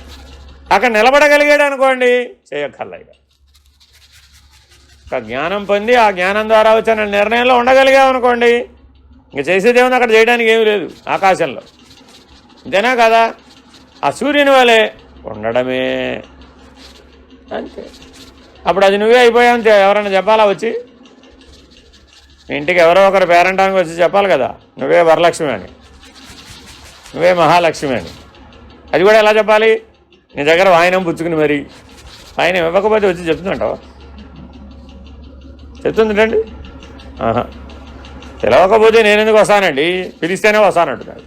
అక్కడ నిలబడగలిగాడు అనుకోండి, చేయక్కర్లే. ఒక జ్ఞానం పొంది ఆ జ్ఞానం ద్వారా వచ్చిన నిర్ణయంలో ఉండగలిగామనుకోండి, ఇంక చేసేదేముంది? అక్కడ చేయడానికి ఏమీ లేదు ఆకాశంలో, అంతేనా కదా? ఆ సూర్యుని వలె ఉండడమే అంతే. అప్పుడు అది నువ్వే అయిపోయావు అంతే. ఎవరైనా చెప్పాలా వచ్చి? ఇంటికి ఎవరో ఒకరు పేరంటానికి వచ్చి చెప్పాలి కదా, నువ్వే వరలక్ష్మి అని, నువ్వే మహాలక్ష్మి అని. అది కూడా ఎలా చెప్పాలి? నీ దగ్గర వాయినం పుచ్చుకుని మరి ఆయన ఇవ్వకపోతే వచ్చి చెప్తుందంటావా? చెప్తుందండి? ఆహా, పిలవకపోతే నేను ఎందుకు వస్తానండి, పిలిస్తేనే వస్తానంటున్నాడు.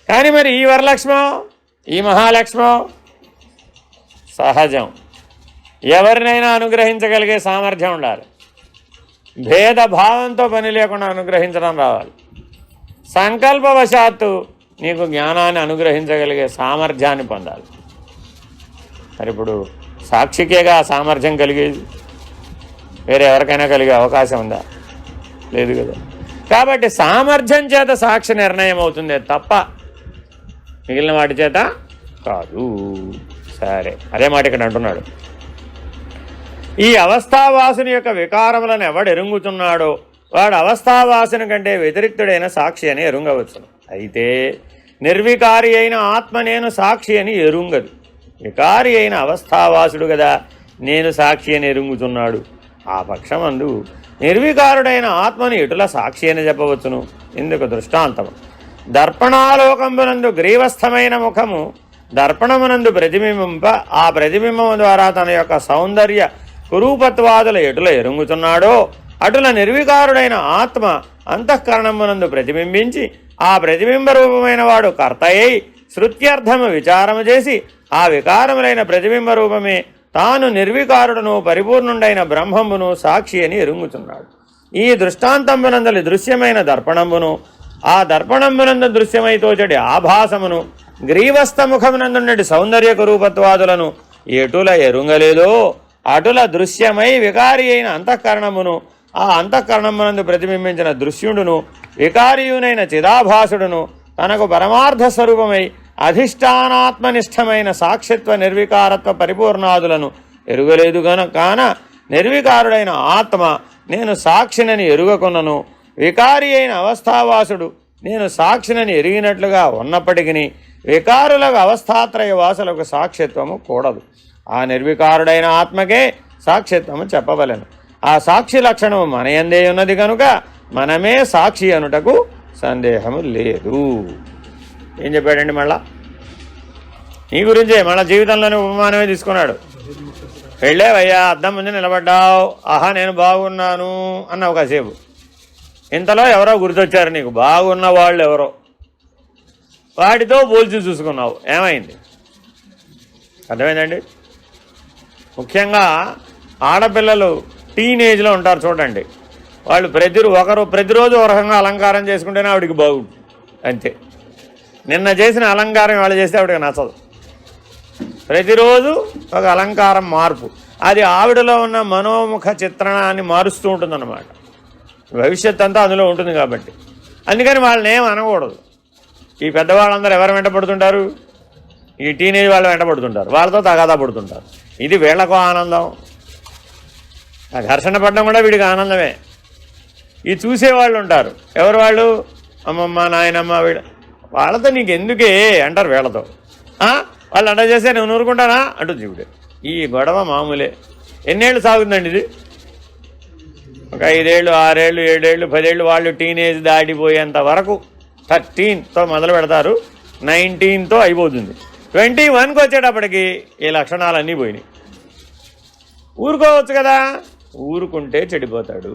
కానీ మరి ఈ వరలక్ష్మో, ఈ మహాలక్ష్మో సహజం. ఎవరినైనా అనుగ్రహించగలిగే సామర్థ్యం ఉండాలి. భేదభావంతో పని లేకుండా అనుగ్రహించడం రావాలి. సంకల్పవశాత్తు నీకు జ్ఞానాన్ని అనుగ్రహించగలిగే సామర్థ్యాన్ని పొందాలి. మరి ఇప్పుడు సాక్షికేగా ఆ సామర్థ్యం కలిగేది, వేరే ఎవరికైనా కలిగే అవకాశం ఉందా? లేదు కదా. కాబట్టి సామర్థ్యం చేత సాక్షి నిర్ణయం అవుతుందే తప్ప మిగిలిన వాటి చేత కాదు. సరే, అదే మాట ఇక్కడ అంటున్నాడు. ఈ అవస్థావాసుని యొక్క వికారములను ఎవడు ఎరుంగుతున్నాడో వాడు అవస్థావాసుని కంటే వ్యతిరిక్తుడైన సాక్షి అని ఎరుంగవచ్చును. అయితే నిర్వికారి అయిన ఆత్మ నేను సాక్షి అని ఎరుంగదు. వికారి అయిన అవస్థావాసుడు కదా నేను సాక్షి అని ఎరుంగుతున్నాడు. ఆ పక్షమందు నిర్వికారుడైన ఆత్మని ఎటుల సాక్షి అని చెప్పవచ్చును. ఇందుకు దృష్టాంతము దర్పణాలోకంబునందు గ్రీవస్థమైన ముఖము దర్పణమునందు ప్రతిబింబింప ఆ ప్రతిబింబము ద్వారా తన యొక్క సౌందర్య కురూపత్వాదుల ఎటుల ఎరుంగుతున్నాడో అటుల నిర్వికారుడైన ఆత్మ అంతఃకరణమునందు ప్రతిబింబించి ఆ ప్రతిబింబ రూపమైన వాడు కర్తయ్యి శృత్యర్థము విచారము చేసి ఆ వికారములైన ప్రతిబింబ రూపమే తాను నిర్వికారుడును పరిపూర్ణుడైన బ్రహ్మమును సాక్షి అని ఎరుంగుతున్నాడు. ఈ దృష్టాంతమునందలి దృశ్యమైన దర్పణమును ఆ దర్పణమునందు దృశ్యమైతోచడి ఆభాసమును గ్రీవస్థముఖమునందుండి సౌందర్యక రూపత్వాదులను ఎటుల ఎరుంగలేదో అటుల దృశ్యమై వికారి అయిన అంతఃకరణమును ఆ అంతఃకరణమునందు ప్రతిబింబించిన దృశ్యుడును వికారియునైన చిదాభాసుడును తనకు పరమార్థ స్వరూపమై అధిష్టానాత్మనిష్టమైన సాక్షిత్వ నిర్వికారత్వ పరిపూర్ణాదులను ఎరుగలేదు కాన నిర్వికారుడైన ఆత్మ నేను సాక్షినని ఎరుగకొన్నను వికారి అయిన అవస్థావాసుడు నేను సాక్షినని ఎరిగినట్లుగా ఉన్నప్పటికీ వికారులకు అవస్థాత్రయ వాసులకు సాక్షిత్వము కూడదు. ఆ నిర్వికారుడైన ఆత్మకే సాక్షిత్వము చెప్పవలెను. ఆ సాక్షి లక్షణము మన యందే ఉన్నది కనుక మనమే సాక్షి అనుటకు సందేహము లేదు. ఏం చెప్పాడండి? మళ్ళా నీ గురించే మళ్ళా జీవితంలోనే ఉపమానమే తీసుకున్నాడు. వెళ్ళేవయ్యా, అద్దం ముందు నిలబడ్డావు, ఆహా నేను బాగున్నాను అన్నావు కాసేపు. ఇంతలో ఎవరో గుర్తొచ్చారు నీకు, బాగున్న వాళ్ళు ఎవరో, వాటితో పోల్చి చూసుకున్నావు. ఏమైంది? అర్థమైందండి? ముఖ్యంగా ఆడపిల్లలు టీనేజ్లో ఉంటారు చూడండి, వాళ్ళు ప్రతిరోజు ఒక రకంగా అలంకారం చేసుకుంటేనే ఆవిడికి బాగుంటుంది. అంతే, నిన్న చేసిన అలంకారం వాళ్ళు చేస్తే ఆవిడకి నచ్చదు. ప్రతిరోజు ఒక అలంకారం మార్పు, అది ఆవిడలో ఉన్న మనోముఖ చిత్రణాన్ని మారుస్తూ ఉంటుందన్నమాట. భవిష్యత్ అంతా అందులో ఉంటుంది కాబట్టి అందుకని వాళ్ళని ఏం అనకూడదు. ఈ పెద్దవాళ్ళందరూ ఎవరు వెంటపడుతుంటారు? ఈ టీనేజ్ వాళ్ళు వెంటపడుతుంటారు, వాళ్ళతో తగాదా పడుతుంటారు. ఇది వీళ్ళకు ఆనందం. ఆ ఘర్షణ పడడం కూడా వీడికి ఆనందమే. ఈ చూసేవాళ్ళు ఉంటారు, ఎవరు వాళ్ళు? అమ్మమ్మ, నాయనమ్మ, వాళ్ళతో నీకు ఎందుకే అంటారు వీళ్ళతో. వాళ్ళు అంట చేస్తే నేను ఊరుకుంటానా అంటూ జీవుడు. ఈ గొడవ మామూలే. ఎన్నేళ్ళు సాగుతుందండి ఇది? ఒక 5 ఏళ్ళు, 6 ఏళ్ళు, 7 ఏళ్ళు, 10 ఏళ్ళు వాళ్ళు టీనేజ్ దాటిపోయేంత వరకు 13తో మొదలు పెడతారు, 19తో అయిపోతుంది. 21కి వచ్చేటప్పటికి ఈ లక్షణాలన్నీ పోయినాయి. ఊరుకోవచ్చు కదా, ఊరుకుంటే చెడిపోతాడు.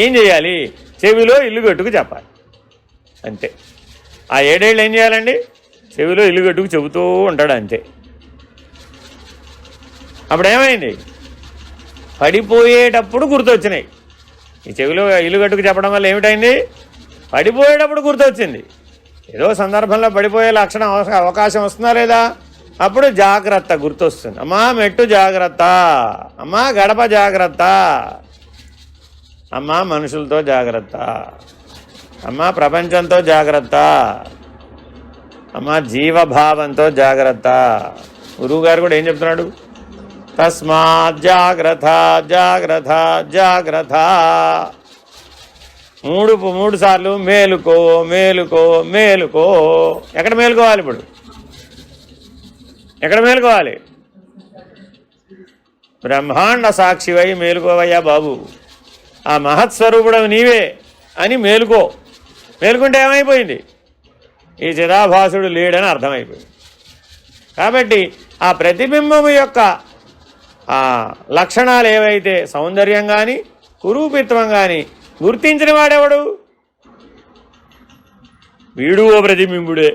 ఏం చేయాలి? చెవిలో ఇల్లు కట్టుకు చెప్పాలి అంతే. ఆ 7 ఏళ్ళు ఏం చేయాలండి? చెవిలో ఇల్లు కట్టుకు చెబుతూ ఉంటాడు అంతే. అప్పుడు ఏమైంది? పడిపోయేటప్పుడు గుర్తొచ్చినాయి. ఈ చెవిలో ఇల్లు కట్టుకు చెప్పడం వల్ల ఏమిటైంది? పడిపోయేటప్పుడు గుర్తొచ్చింది. ఏదో సందర్భంలో పడిపోయే లక్షణం అవకాశం వస్తుందా లేదా? అప్పుడు జాగ్రత్త గుర్తొస్తుంది. అమ్మా మెట్టు జాగ్రత్త, అమ్మా గడప జాగ్రత్త, అమ్మా మనుషులతో జాగ్రత్త, అమ్మా ప్రపంచంతో జాగ్రత్త, అమ్మా జీవభావంతో జాగ్రత్త. గురువుగారు కూడా ఏం చెప్తున్నాడు? తస్మాత్ జాగ్రత్త జాగ్రత్త జాగ్రత్త. 3 సార్లు మేలుకో మేలుకో మేలుకో. ఎక్కడ మేలుకోవాలి? ఇప్పుడు ఎక్కడ మేలుకోవాలి? బ్రహ్మాండ సాక్షివై మేలుకోవయ్యా బాబు, ఆ మహత్స్వరూపుడవు నీవే అని మేలుకో. మేలుకుంటే ఏమైపోయింది? ఈ చిదాభాసుడు లేడని అర్థమైపోయింది. కాబట్టి ఆ ప్రతిబింబము యొక్క ఆ లక్షణాలు ఏవైతే సౌందర్యం కానీ కురూపిత్వం కానీ గుర్తించిన వాడెవడు? వీడు ఓ ప్రతిబింబుడే.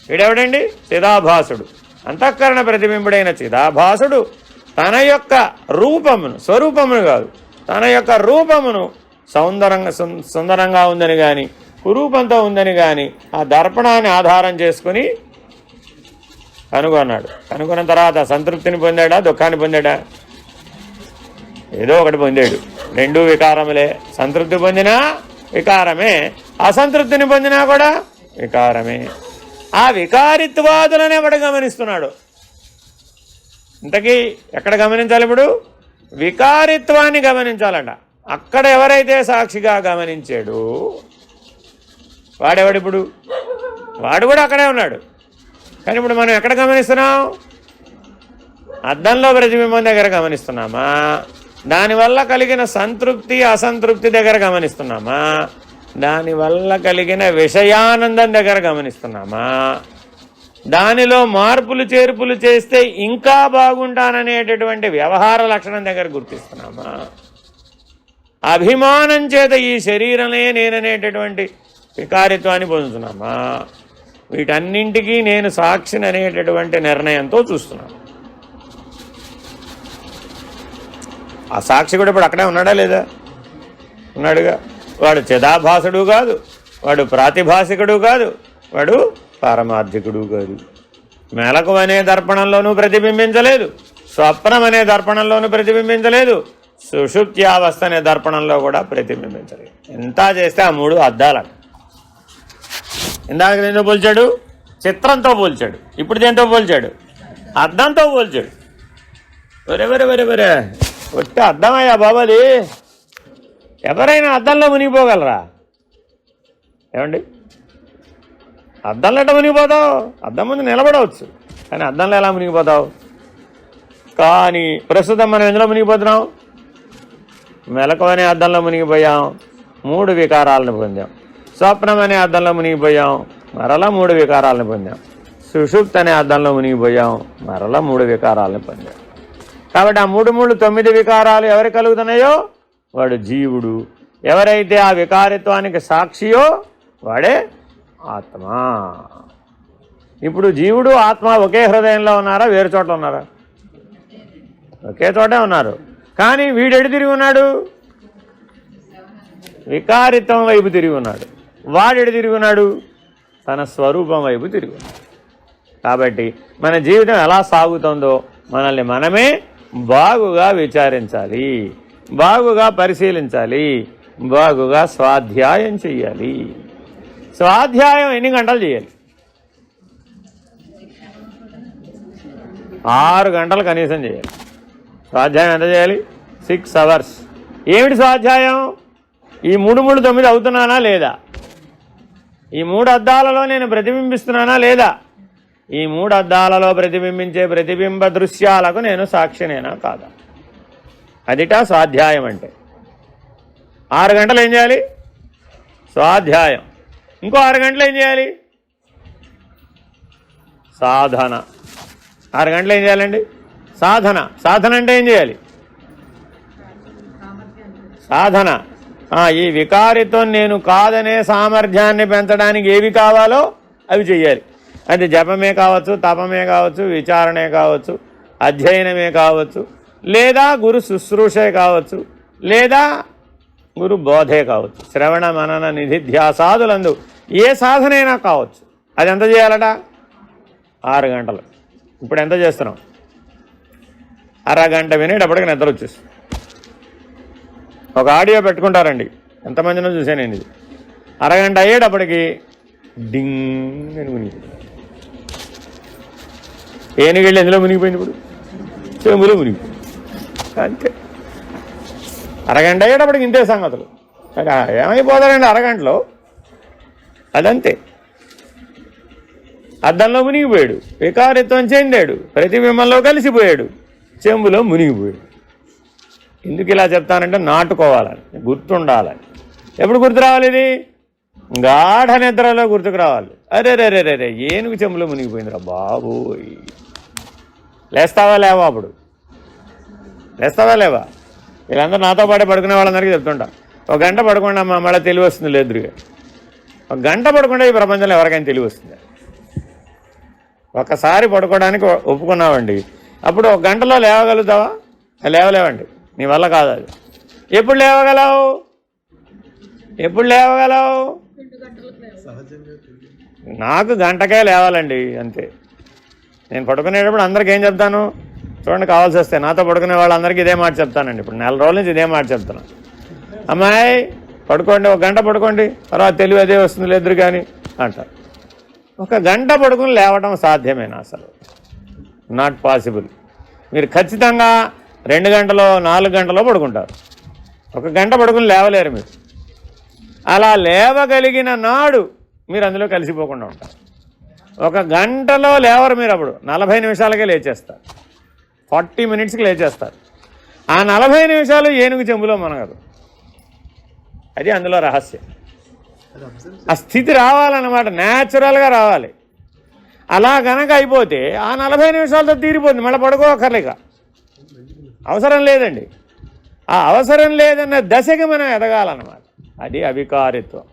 వీడెవడండి? చిదాభాసుడు. అంతఃకరణ ప్రతిబింబుడైన చిదాభాసుడు తన యొక్క రూపమును, స్వరూపమును కాదు, తన యొక్క రూపమును సుందరంగా ఉందని కానీ కురూపంతో ఉందని కానీ ఆ దర్పణాన్ని ఆధారం చేసుకుని కనుగొన్నాడు. కనుగొన్న తర్వాత సంతృప్తిని పొందాడా, దుఃఖాన్ని పొందాడా? ఏదో ఒకటి పొందాడు. 2 వికారములే. సంతృప్తి పొందినా వికారమే, అసంతృప్తిని పొందినా కూడా వికారమే. ఆ వికారిత్వాదులను ఎవడు గమనిస్తున్నాడు? ఇంతకీ ఎక్కడ గమనించాలి? ఇప్పుడు వికారిత్వాన్ని గమనించాలంట. అక్కడ ఎవరైతే సాక్షిగా గమనించాడు వాడెవడిప్పుడు? వాడు కూడా అక్కడే ఉన్నాడు. కానీ ఇప్పుడు మనం ఎక్కడ గమనిస్తున్నాం? అద్దంలో ప్రతిబింబం దగ్గర గమనిస్తున్నామా? దానివల్ల కలిగిన సంతృప్తి అసంతృప్తి దగ్గర గమనిస్తున్నామా? దానివల్ల కలిగిన విషయానందం దగ్గర గమనిస్తున్నామా? దానిలో మార్పులు చేర్పులు చేస్తే ఇంకా బాగుంటాననేటటువంటి వ్యవహార లక్షణం దగ్గర గుర్తిస్తున్నామా? అభిమానం చేత ఈ శరీరమే నేననేటటువంటి వికారిత్వాన్ని పొందుతున్నామా? వీటన్నింటికీ నేను సాక్షిని అనేటటువంటి నిర్ణయంతో చూస్తున్నాను. ఆ సాక్షి కూడా ఇప్పుడు అక్కడే ఉన్నాడా లేదా? ఉన్నాడుగా. వాడు చిదాభాసుడు కాదు, వాడు ప్రాతిభాసికుడు కాదు, వాడు పారమార్థికుడు కాదు. మెలకువ అనే దర్పణంలోనూ ప్రతిబింబించలేదు, స్వప్నం అనే దర్పణంలోనూ ప్రతిబింబించలేదు, సుషుప్త్యావస్థ అనే దర్పణంలో కూడా ప్రతిబింబించలేదు. ఎంత చేస్తే ఆ 3 అద్దాల. ఇందాక దేంతో పోల్చాడు? చిత్రంతో పోల్చాడు. ఇప్పుడు దేంతో పోల్చాడు? అద్దంతో పోల్చాడు. వరే ఒట్టి అద్దమయ్యా బాబు, అది ఎవరైనా అద్దంలో మునిగిపోగలరా? ఏమండి? అద్దంలో ఎట్లా మునిగిపోతావు? అద్దం ముందు నిలబడవచ్చు, కానీ అద్దంలో ఎలా మునిగిపోతావు? కానీ ప్రస్తుతం మనం ఎందులో మునిగిపోతున్నాం? మెలకువ అనే అద్దంలో మునిగిపోయాం, 3 వికారాలను పొందాం. స్వప్నం అనే అద్దంలో మునిగిపోయాం, మరలా 3 వికారాలను పొందాం. సుషుప్తి అనే అద్దంలో మునిగిపోయాం, మరలా 3 వికారాలను పొందాం. కాబట్టి ఆ 3 9 వికారాలు ఎవరికి కలుగుతున్నాయో వాడు జీవుడు. ఎవరైతే ఆ వికారిత్వానికి సాక్షియో వాడే ఆత్మ. ఇప్పుడు జీవుడు ఆత్మ ఒకే హృదయంలో ఉన్నారా, వేరు చోట్ల ఉన్నారా? ఒకే చోటే ఉన్నారు. కానీ వీడెడు తిరిగి ఉన్నాడు? వికారిత్వం వైపు తిరిగి ఉన్నాడు. వాడెడు తిరిగి ఉన్నాడు? తన స్వరూపం వైపు తిరిగి ఉన్నాడు. కాబట్టి మన జీవితం ఎలా సాగుతుందో మనల్ని మనమే బాగుగా విచారించాలి, బాగుగా పరిశీలించాలి, బాగుగా స్వాధ్యాయం చెయ్యాలి. స్వాధ్యాయం ఎన్ని గంటలు చేయాలి? 6 గంటలు కనీసం చేయాలి. స్వాధ్యాయం ఎంత చేయాలి? 6 అవర్స్. ఏమిటి స్వాధ్యాయం? ఈ 3 3 9 అవుతున్నానా లేదా? ఈ 3 అద్దాలలో నేను ప్రతిబింబిస్తున్నానా లేదా? ఈ 3 అద్దాలలో ప్రతిబింబించే ప్రతిబింబ దృశ్యాలకు నేను సాక్షినేనా కాదా? అదిటా స్వాధ్యాయం అంటే. 6 గంటలు ఏం చేయాలి? స్వాధ్యాయం. ఇంకో 6 గంటలు ఏం చేయాలి? సాధన. 6 గంటలు ఏం చేయాలండి? సాధన. సాధన అంటే ఏం చేయాలి? సాధన. ఈ వికారిత్వం నేను కాదనే సామర్థ్యాన్ని పెంచడానికి ఏవి కావాలో అవి చెయ్యాలి. అది జపమే కావచ్చు, తపమే కావచ్చు, విచారణే కావచ్చు, అధ్యయనమే కావచ్చు, లేదా గురు శుశ్రూషే కావచ్చు, లేదా గురు బోధే కావచ్చు. శ్రవణ మనన నిధిధ్యాసాదులందు ఏ సాధనైనా కావచ్చు. అది ఎంత చేయాలట? 6 గంటలు. ఇప్పుడు ఎంత చేస్తున్నాం? అరగంట వినేటప్పటికి నిద్ర వచ్చేస్తుంది. ఒక ఆడియో పెట్టుకుంటారండి, ఎంతమందినో చూశాను నేను. ఇది అరగంట అయ్యేటప్పటికి డింగ్ అని మునిగిపోయింది. ఏనుగెళ్ళి ఎందులో మునిగిపోయింది? ఇప్పుడు చెంబులో మునిగిపోయింది. అంతే. అరగంట అయ్యేటప్పటికి ఇంతే సంగతులు. ఏమైపోతారండి అరగంటలో? అదంతే. అద్దంలో మునిగిపోయాడు, వికారిత్వం చెందాడు, ప్రతిబింబంలో కలిసిపోయాడు, చెంబులో మునిగిపోయాడు. ఎందుకు ఇలా చెప్తానంటే నాటుకోవాలని, గుర్తుండాలని. ఎప్పుడు గుర్తు రావాలి? ఇది గాఢ నిద్రలో గుర్తుకు రావాలి. అరే రే రే రే ఏనుగు చెంబులో మునిగిపోయిందిరా బాబు. లేస్తావా లేవా? అప్పుడు లేస్తావా లేవా? వీళ్ళందరూ నాతో పాటే పడుకునే వాళ్ళందరికీ చెప్తుంటా, 1 గంట పడుకుండా అమ్మా మళ్ళీ తెలివి వస్తుంది. లేదురుగా 1 గంట పడుకుంటే ఈ ప్రపంచంలో ఎవరికైనా తెలివి వస్తుంది. ఒకసారి పడుకోవడానికి ఒప్పుకున్నావండి, అప్పుడు 1 గంటలో లేవగలుగుతావా? లేవలేవండి, నీ వల్ల కాదు అది. ఎప్పుడు లేవగలవు? ఎప్పుడు లేవగలవు? నాకు గంటకే లేవాలండి, అంతే. నేను పడుకునేటప్పుడు అందరికీ ఏం చెప్తాను చూడండి, కావాల్సి వస్తే నాతో పడుకునే వాళ్ళందరికీ ఇదే మాట చెప్తానండి. ఇప్పుడు 4 రోజుల నుంచి ఇదే మాట చెప్తున్నాను. అమ్మాయి పడుకోండి, 1 గంట పడుకోండి, తర్వాత తెలివి అదే వస్తుంది లేదురు కానీ అంటారు. 1 గంట పడుకుని లేవటం సాధ్యమేనా? అసలు నాట్ పాసిబుల్. మీరు ఖచ్చితంగా 2 గంటలో 4 గంటలో పడుకుంటారు. 1 గంట పడుకుని లేవలేరు మీరు. అలా లేవగలిగిన నాడు మీరు అందులో కలిసిపోకుండా ఉంటారు. 1 గంటలో లేవరు మీరు, అప్పుడు 40 నిమిషాలకే లేచేస్తారు, 40 మినిట్స్కి లేచేస్తారు. ఆ 40 నిమిషాలు ఏనుగు చెంబులో మనగదు. అది అందులో రహస్యం. ఆ స్థితి రావాలన్నమాట, న్యాచురల్గా రావాలి. అలా గనక అయిపోతే ఆ 40 నిమిషాలతో తీరిపోతుంది, మళ్ళీ పడుకోకర్లేక అవసరం లేదండి. ఆ అవసరం లేదన్న దశకి మనం ఎదగాలన్నమాట. అది అవికారిత్వం.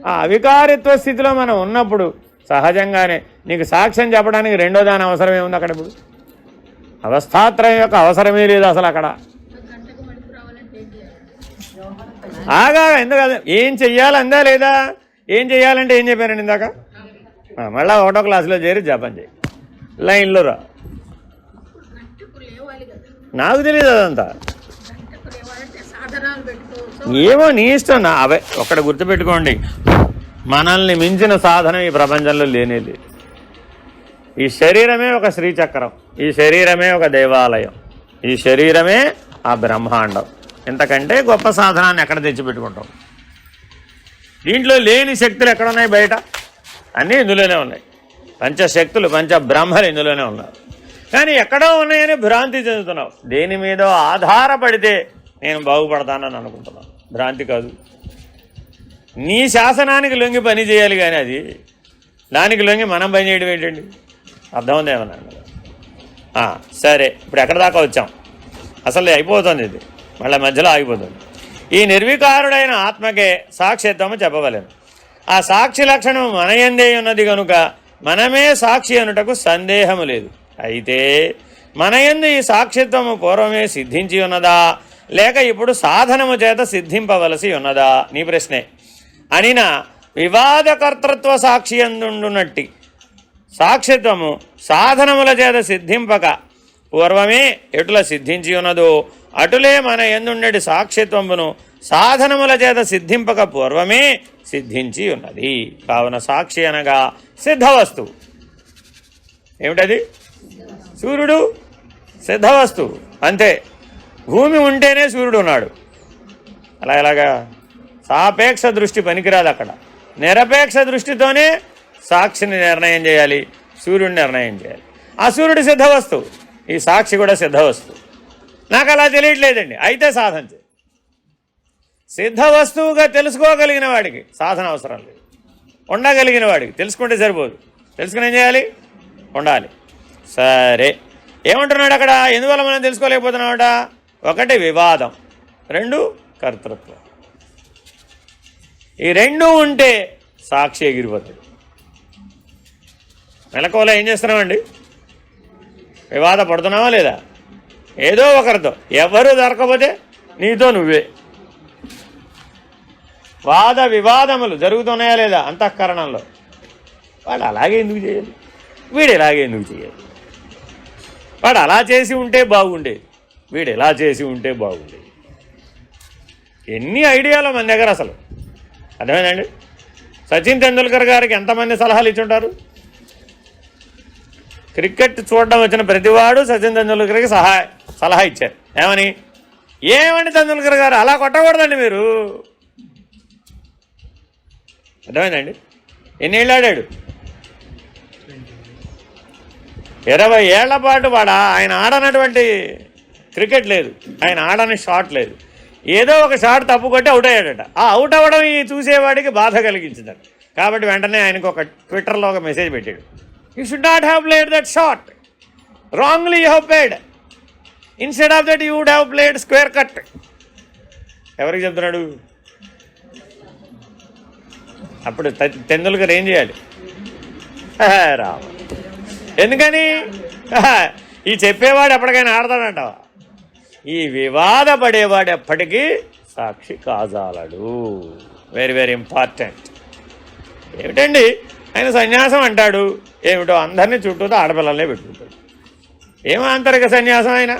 ఆ అవికారిత్వ స్థితిలో మనం ఉన్నప్పుడు సహజంగానే నీకు సాక్ష్యం చెప్పడానికి రెండో దాని అవసరమే ఉంది అక్కడ. ఇప్పుడు అవస్థాత్రయం యొక్క అవసరమే లేదు అసలు అక్కడ. ఆగా ఎందుకు ఏం చెయ్యాలి అందా లేదా? ఏం చెయ్యాలంటే ఏం చెప్పానండి ఇందాక? మళ్ళీ 1వ క్లాసులో చేరి జపం చేయి, లైన్లో రా. నాకు తెలియదు అదంతా, ఏమో నీ ఇష్టం. అవే ఒక్కడ గుర్తుపెట్టుకోండి, మనల్ని మించిన సాధన ఈ ప్రపంచంలో లేనే లేదు. ఈ శరీరమే ఒక శ్రీచక్రం, ఈ శరీరమే ఒక దేవాలయం, ఈ శరీరమే ఆ బ్రహ్మాండం. ఇంతకంటే గొప్ప సాధనాన్ని ఎక్కడ తెచ్చిపెట్టుకుంటాం? దీంట్లో లేని శక్తులు ఎక్కడున్నాయి? బయట అన్నీ ఇందులోనే ఉన్నాయి. పంచశక్తులు, పంచబ్రహ్మలు ఇందులోనే ఉన్నారు. కానీ ఎక్కడో ఉన్నాయని భ్రాంతి చెందుతున్నావు. దేని మీదో ఆధారపడితే నేను బాగుపడతానని అనుకుంటున్నాను. భ్రాంతి కాదు. నీ శాసనానికి లొంగి పని చేయాలి, కానీ అది దానికి లొంగి మనం పని చేయడం ఏంటండి? అర్థం ఉంది ఏమన్నా? సరే, ఇప్పుడు ఎక్కడ దాకా వచ్చాం? అసలు అయిపోతుంది ఇది, మళ్ళీ మధ్యలో ఆగిపోతుంది. ఈ నిర్వికారుడైన ఆత్మకే సాక్షిత్వము చెప్పవలెను. ఆ సాక్షి లక్షణము మన యందే ఉన్నది కనుక మనమే సాక్షి అనుటకు సందేహము లేదు. అయితే మన యందు ఈ సాక్షిత్వము పూర్వమే సిద్ధించి ఉన్నదా, లేక ఇప్పుడు సాధనము చేత సిద్ధింపవలసి ఉన్నదా? నీ ప్రశ్నే. అనిన వివాదకర్తృత్వ సాక్షి అందుండునట్టి సాక్షిత్వము సాధనముల చేత సిద్ధింపక పూర్వమే ఎటుల సిద్ధించి ఉన్నదో అటులే మన యందుండెడి సాక్షిత్వమును సాధనముల చేత సిద్ధింపక పూర్వమే సిద్ధించి ఉన్నది. కావున సాక్షి అనగా సిద్ధవస్తువు. ఏమిటది? సూర్యుడు సిద్ధవస్తువు అంతే. భూమి ఉంటేనే సూర్యుడు ఉన్నాడు. ఎలాగా? సాపేక్ష దృష్టి పనికిరాదు అక్కడ. నిరపేక్ష దృష్టితోనే సాక్షిని నిర్ణయం చేయాలి, సూర్యుడిని నిర్ణయం చేయాలి. ఆ సూర్యుడు సిద్ధవస్తువు, ఈ సాక్షి కూడా సిద్ధవస్తువు. నాకు అలా తెలియట్లేదండి, అయితే సాధన చేయాలి. సిద్ధవస్తువుగా తెలుసుకోగలిగిన వాడికి సాధన అవసరం లేదు. ఉండగలిగిన వాడికి తెలుసుకుంటే సరిపోదు. తెలుసుకుని ఏం చేయాలి? ఉండాలి. సరే, ఏమంటున్నాడు అక్కడ? ఎందువల్ల మనం తెలుసుకోలేకపోతున్నామట? ఒకటి వివాదం, రెండు కర్తృత్వం. ఈ రెండు ఉంటే సాక్షి ఎగిరిపోతుంది. మెలకువలో ఏం చేస్తున్నామండి? వివాద పడుతున్నావా లేదా? ఏదో ఒకరితో, ఎవరు దొరకపోతే నీతో నువ్వే. వాద వివాదములు జరుగుతున్నాయా లేదా అంతఃకరణంలో? వాడు అలాగే ఎందుకు చేయాలి, వీడు ఇలాగే ఎందుకు చేయాలి? వాడు అలా చేసి ఉంటే బాగుండేది, వీడు ఎలా చేసి ఉంటే బాగుండేది. ఎన్ని ఐడియాలు మన దగ్గర అసలు. అర్థమైందండి? సచిన్ తెండూల్కర్ గారికి ఎంతమంది సలహాలు ఇచ్చుంటారు? క్రికెట్ చూడడం వచ్చిన ప్రతివాడు సచిన్ తెండూల్కర్కి సలహా ఇచ్చారు. ఏమని తెండూల్కర్ గారు అలా కొట్టకూడదండి మీరు. అర్థమైందండి? ఎన్నేళ్ళు ఆడాడు? 20 ఏళ్ల పాటు ఆయన ఆడనటువంటి క్రికెట్ లేదు, ఆయన ఆడని షాట్ లేదు. ఏదో ఒక షాట్ తప్పు కొట్టి అవుట్ అయ్యాడట. ఆ అవుట్ అవ్వడం ఈ చూసేవాడికి బాధ కలిగించిందట. కాబట్టి వెంటనే ఆయనకు ఒక ట్విట్టర్లో ఒక మెసేజ్ పెట్టాడు, you should not have played that shot, wrongly you have played, instead of that you would have played square cut. ఎవరికి చెప్తున్నాడు? అప్పుడు తెండూల్కర్ ఏం చేయాలి? రావ. ఎందుకని? ఈ చెప్పేవాడు ఎప్పటికైనా ఆడతాడంటావా? ఈ వివాదపడేవాడు ఎప్పటికీ సాక్షి కాజాలడు. Very very important. ఏమిటండి ఆయన సన్యాసం అంటాడు, ఏమిటో అందరినీ చుట్టూతో ఆడపిల్లలనే పెట్టుకుంటాడు. ఏమో ఆంతరిక సన్యాసం ఆయన?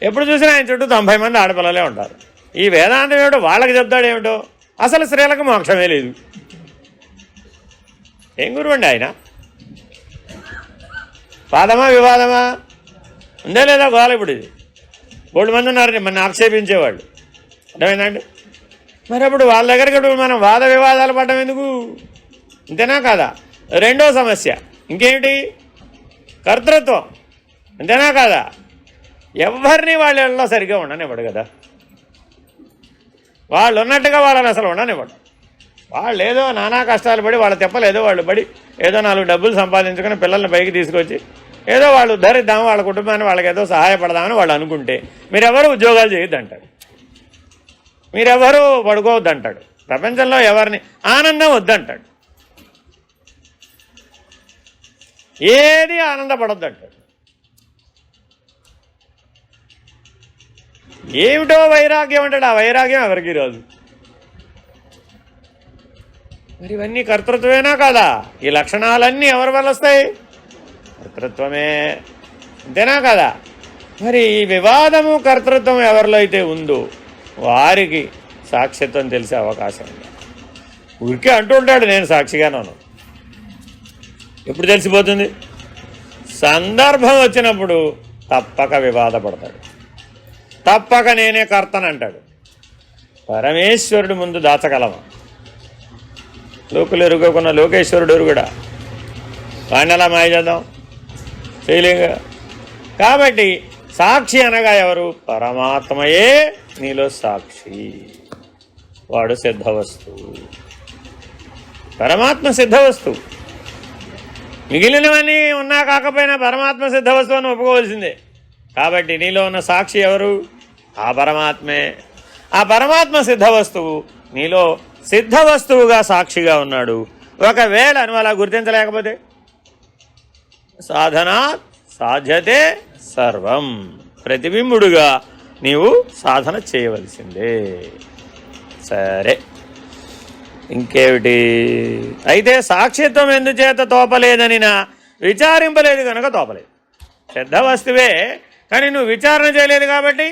ఎప్పుడు చూసినా ఆయన చుట్టూ 90 మంది ఆడపిల్లలే ఉంటారు. ఈ వేదాంతం ఏమిటో వాళ్ళకి చెప్తాడు ఏమిటో. అసలు స్త్రీలకు మోక్షమే లేదు. ఏం గురువు అండి ఆయన? వాదమా వివాదమా? ఉందే లేదా గోల? ఇప్పుడు ఇది 3 మంది ఉన్నారని మన ఆక్షేపించేవాళ్ళు. అర్థమైందండి? మరి అప్పుడు వాళ్ళ దగ్గరికి మనం వాద వివాదాలు పడడం ఎందుకు? అంతేనా కాదా? రెండో సమస్య ఇంకేమిటి? కర్తృత్వం. అంతేనా కాదా? ఎవరిని వాళ్ళ ఇళ్ళలో సరిగ్గా ఉండనివ్వడు కదా. వాళ్ళు ఉన్నట్టుగా వాళ్ళని అసలు ఉండనివ్వడు. వాళ్ళు ఏదో నానా కష్టాలు పడి, వాళ్ళ తెప్పలేదో వాళ్ళు పడి, ఏదో 4 డబ్బులు సంపాదించుకొని పిల్లల్ని పైకి తీసుకొచ్చి ఏదో వాళ్ళు ఉద్ధరిద్దాము, వాళ్ళ కుటుంబాన్ని వాళ్ళకి ఏదో సహాయపడదామని వాళ్ళు అనుకుంటే మీరెవరు ఉద్యోగాలు చేయొద్దంటాడు, మీరెవరూ పడుకోవద్దంటాడు, ప్రపంచంలో ఎవరిని ఆనందం వద్దంటాడు, ఏది ఆనందపడొద్దంటాడు. ఏమిటో వైరాగ్యం అంటాడు. ఆ వైరాగ్యం ఎవరికి రాదు. మరి ఇవన్నీ కర్తృత్వమేనా కాదా? ఈ లక్షణాలన్నీ ఎవరి వల్ల వస్తాయి? కర్తృత్వమే. అంతేనా కదా? మరి ఈ వివాదము కర్తృత్వం ఎవరిలో అయితే ఉందో వారికి సాక్షిత్వం తెలిసే అవకాశం ఉంది. ఊరికే అంటూ ఉంటాడు నేను సాక్షిగాను. ఎప్పుడు తెలిసిపోతుంది? సందర్భం వచ్చినప్పుడు తప్పక వివాదపడతాడు, తప్పక నేనే కర్తనంటాడు. పరమేశ్వరుడు ముందు దాచగలమా? లోకులు ఎరుగకున్న లోకేశ్వరుడు ఎరుగుడా, వాడిని ఎలా మాయ చేద్దాం? చేయలేగా. కాబట్టి సాక్షి అనగా ఎవరు? పరమాత్మయే నీలో సాక్షి. వాడు సిద్ధవస్తువు. పరమాత్మ సిద్ధవస్తువు. మిగిలినవన్నీ ఉన్నా కాకపోయినా పరమాత్మ సిద్ధవస్తువు అని ఒప్పుకోవాల్సిందే. కాబట్టి నీలో ఉన్న సాక్షి ఎవరు? ఆ పరమాత్మే. ఆ పరమాత్మ సిద్ధవస్తువు నీలో సిద్ధవస్తువుగా సాక్షిగా ఉన్నాడు. ఒకవేళ నువ్వు అలా గుర్తించలేకపోతే సాధనా సాధ్యతే సర్వం, ప్రతిబింబుడుగా నీవు సాధన చేయవలసిందే. సరే, ఇంకేమిటి? అయితే సాక్షిత్వం ఎందుచేత తోపలేదని విచారింపలేదు కనుక తోపలేదు. సిద్ధవస్తువే కానీ నువ్వు విచారణ చేయలేదు కాబట్టి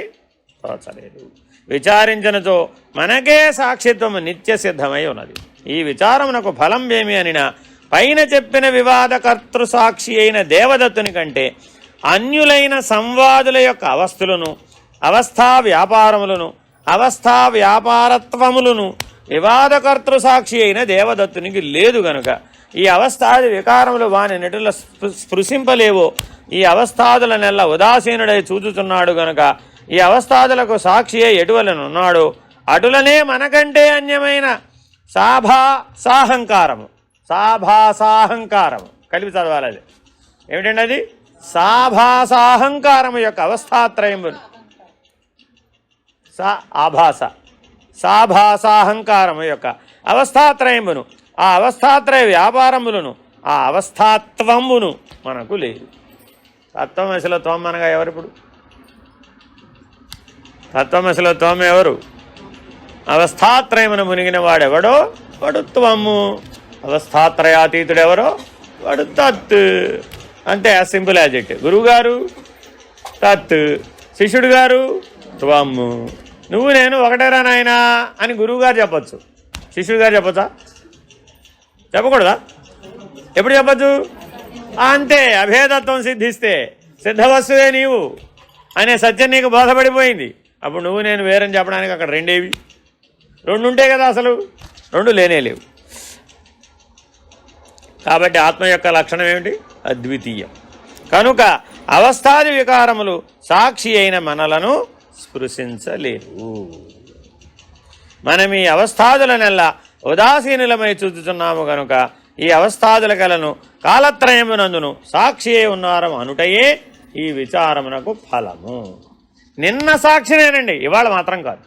తోచలేదు. విచారించినచో మనకే సాక్షిత్వము నిత్య సిద్ధమై ఉన్నది. ఈ విచారమునకు ఫలం ఏమి అనినా పైన చెప్పిన వివాదకర్తృ సాక్షి అయిన దేవదత్తుని కంటే అన్యులైన సంవాదుల యొక్క అవస్థలను, అవస్థా వ్యాపారములను, అవస్థా వ్యాపారత్వములను వివాదకర్తృ సాక్షి అయిన దేవదత్తునికి లేదు గనుక ఈ అవస్థాది వికారములు వాని నెటుల స్పృశింపలేవో, ఈ అవస్థాదుల నెల్ల ఉదాసీనుడై చూచుతున్నాడు గనుక ఈ అవస్థాదులకు సాక్షియే ఎటువలనున్నాడో అటులనే మనకంటే అన్యమైన సాభాసాహంకారము, సాభాసాహంకారము కలిపి చదవాలి. అది ఏమిటండి? అది సాభాసాహంకారము యొక్క అవస్థాత్రయములు, ఆభాస సాభాసాహంకారము యొక్క అవస్థాత్రయమును, ఆ అవస్థాత్రయ వ్యాపారములను, ఆ అవస్థాత్వమును మనకు లేదు. తత్వమశిలో త్వం అనగా ఎవరిప్పుడు? తత్వమశిలో త్వం ఎవరు? అవస్థాత్రయమును మునిగిన వాడెవడో వాడు త్వము, అవస్థాత్రయాతీతుడెవరో వాడు తత్. అంతే, సింపుల్ యాజ్ ఇట్. గురువుగారు తత్, శిష్యుడు గారు త్వము. నువ్వు నేను ఒకటేరా నాయనా అని గురువుగారు చెప్పచ్చు, శిష్యుడు గారు చెప్పచ్చా? చెప్పకూడదా? ఎప్పుడు చెప్పచ్చు? అంతే, అభేదత్వం సిద్ధిస్తే సిద్ధవస్తువే నీవు అనే సత్యం నీకు బోధపడిపోయింది. అప్పుడు నువ్వు నేను వేరని చెప్పడానికి అక్కడ రెండేవి, రెండు ఉంటే కదా, అసలు రెండు లేనే లేవు. కాబట్టి ఆత్మ యొక్క లక్షణం ఏమిటి? అద్వితీయం. కనుక అవస్థాది వికారములు సాక్షి అయిన మనలను స్పృశించలేవు. మనం ఈ అవస్థాదులనెల్లా ఉదాసీనులమై చూచుతున్నాము కనుక ఈ అవస్థాదుల కలను కాలత్రయమునందును సాక్షి అయి ఉన్నారం అనుటయే ఈ విచారమునకు ఫలము. నిన్న సాక్షినేనండి, ఇవాళ మాత్రం కాదు.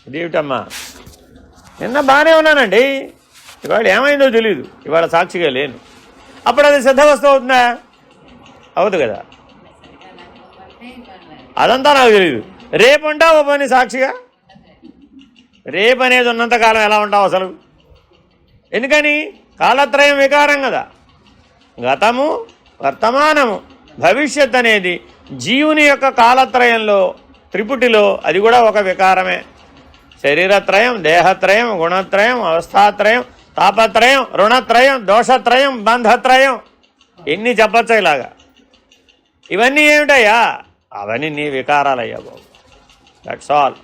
ఇదేమిటమ్మా, నిన్న బాగానే ఉన్నానండి, ఇవాళ ఏమైందో తెలీదు, ఇవాళ సాక్షిగా లేను. అప్పుడు అది సిద్ధవస్తువు అవుతుందా? అవదు కదా. అదంతా నాకు తెలీదు. రేపు ఉంటావు ఓ పని సాక్షిగా? రేపు అనేది ఉన్నంతకాలం ఎలా ఉంటావు అసలు? ఎందుకని? కాలత్రయం వికారం కదా. గతము, వర్తమానము, భవిష్యత్ అనేది జీవుని యొక్క కాలత్రయంలో, త్రిపుటిలో అది కూడా ఒక వికారమే. శరీరత్రయం, దేహత్రయం, గుణత్రయం, అవస్థాత్రయం, తాపత్రయం, రుణత్రయం, దోషత్రయం, బంధత్రయం, ఎన్ని చెప్పచ్చా ఇలాగా? ఇవన్నీ ఏమిటయ్యా? అవన్నీ నీ వికారాలయ్యా బాబు. That's all.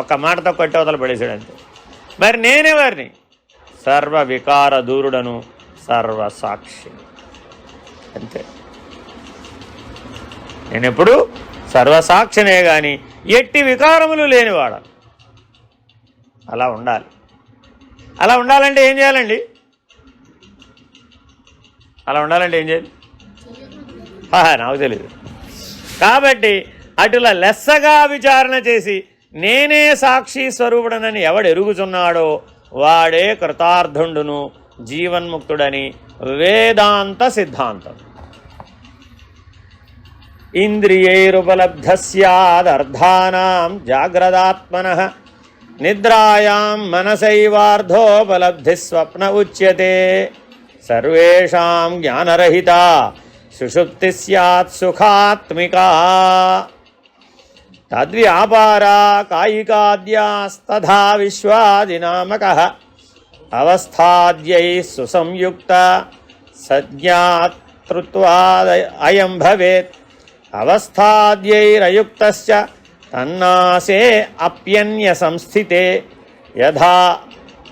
ఒక్క మాటతో కొట్టవతలు పడేసాడు అంతే. మరి నేనెవరిని? సర్వ వికార దూరుడను, సర్వసాక్షి అంతే. నేనెప్పుడు సర్వసాక్షినే కానీ ఎట్టి వికారములు లేనివాడ. అలా ఉండాలి. అలా ఉండాలంటే ఏం చేయాలండి? అలా ఉండాలంటే ఏం చేయాలి? నాకు తెలీదు. కాబట్టి అటులా లెస్సగా విచారణ చేసి నేనే సాక్షి స్వరూపుడనని ఎవడు ఎరుగుచున్నాడో వాడే కృతార్థుండును, జీవన్ముక్తుడని వేదాంత సిద్ధాంతం. ఇంద్రియైరుపలబ్ధస్యాదర్థానాం జాగ్రదాత్మనః నిద్రాయాం మనసైవార్ధోపలబ్ధి స్వప్న ఉచ్యతే. సర్వేషాం జ్ఞానరహిత సుషుప్తి స్యాత్ సుఖాత్మికా. తద్వ్యాపారా కాయికాద్యాస్తథా విశ్వాదినామకః అవస్థాద్యై సుసంయుక్త సజ్ఞాతృత్వాదయం భవేత్. అవస్థాద్యైరయుక్తశ్చ తన్నాసే అప్యన్య సంస్థితే. యథా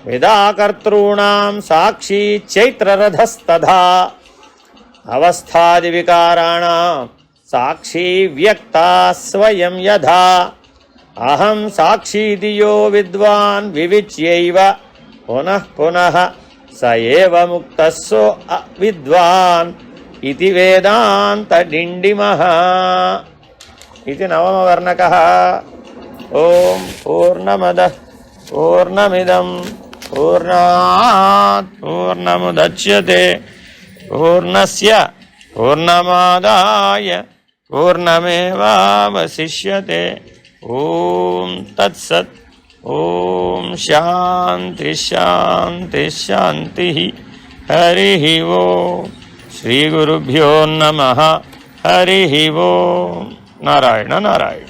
విదాకర్తॄణాం సాక్షి చైత్రరథస్తథా అవస్థాది వికారాణాం సాక్షి వ్యక్తా స్వయం యథా. అహం సాక్షీతి యో విద్వాన్ వివిచ్యైవ పునః పునః స ఏవ ముక్తః సో విద్వాన్ ఇది వేదాంత డిండిమః. ఇది నవమవర్ణకః. ఓం పూర్ణమదః పూర్ణమిదం పూర్ణాత్ పూర్ణముదచ్యతే పూర్ణస్య పూర్ణమాదాయ పూర్ణమేవావశిష్యతే. ఓం తత్సత్. ఓం శాంతి శాంతి శాంతి. హరి ఓం. శ్రీ గురుభ్యో నమః. హరి ఓం. నారాయణ నారాయణ.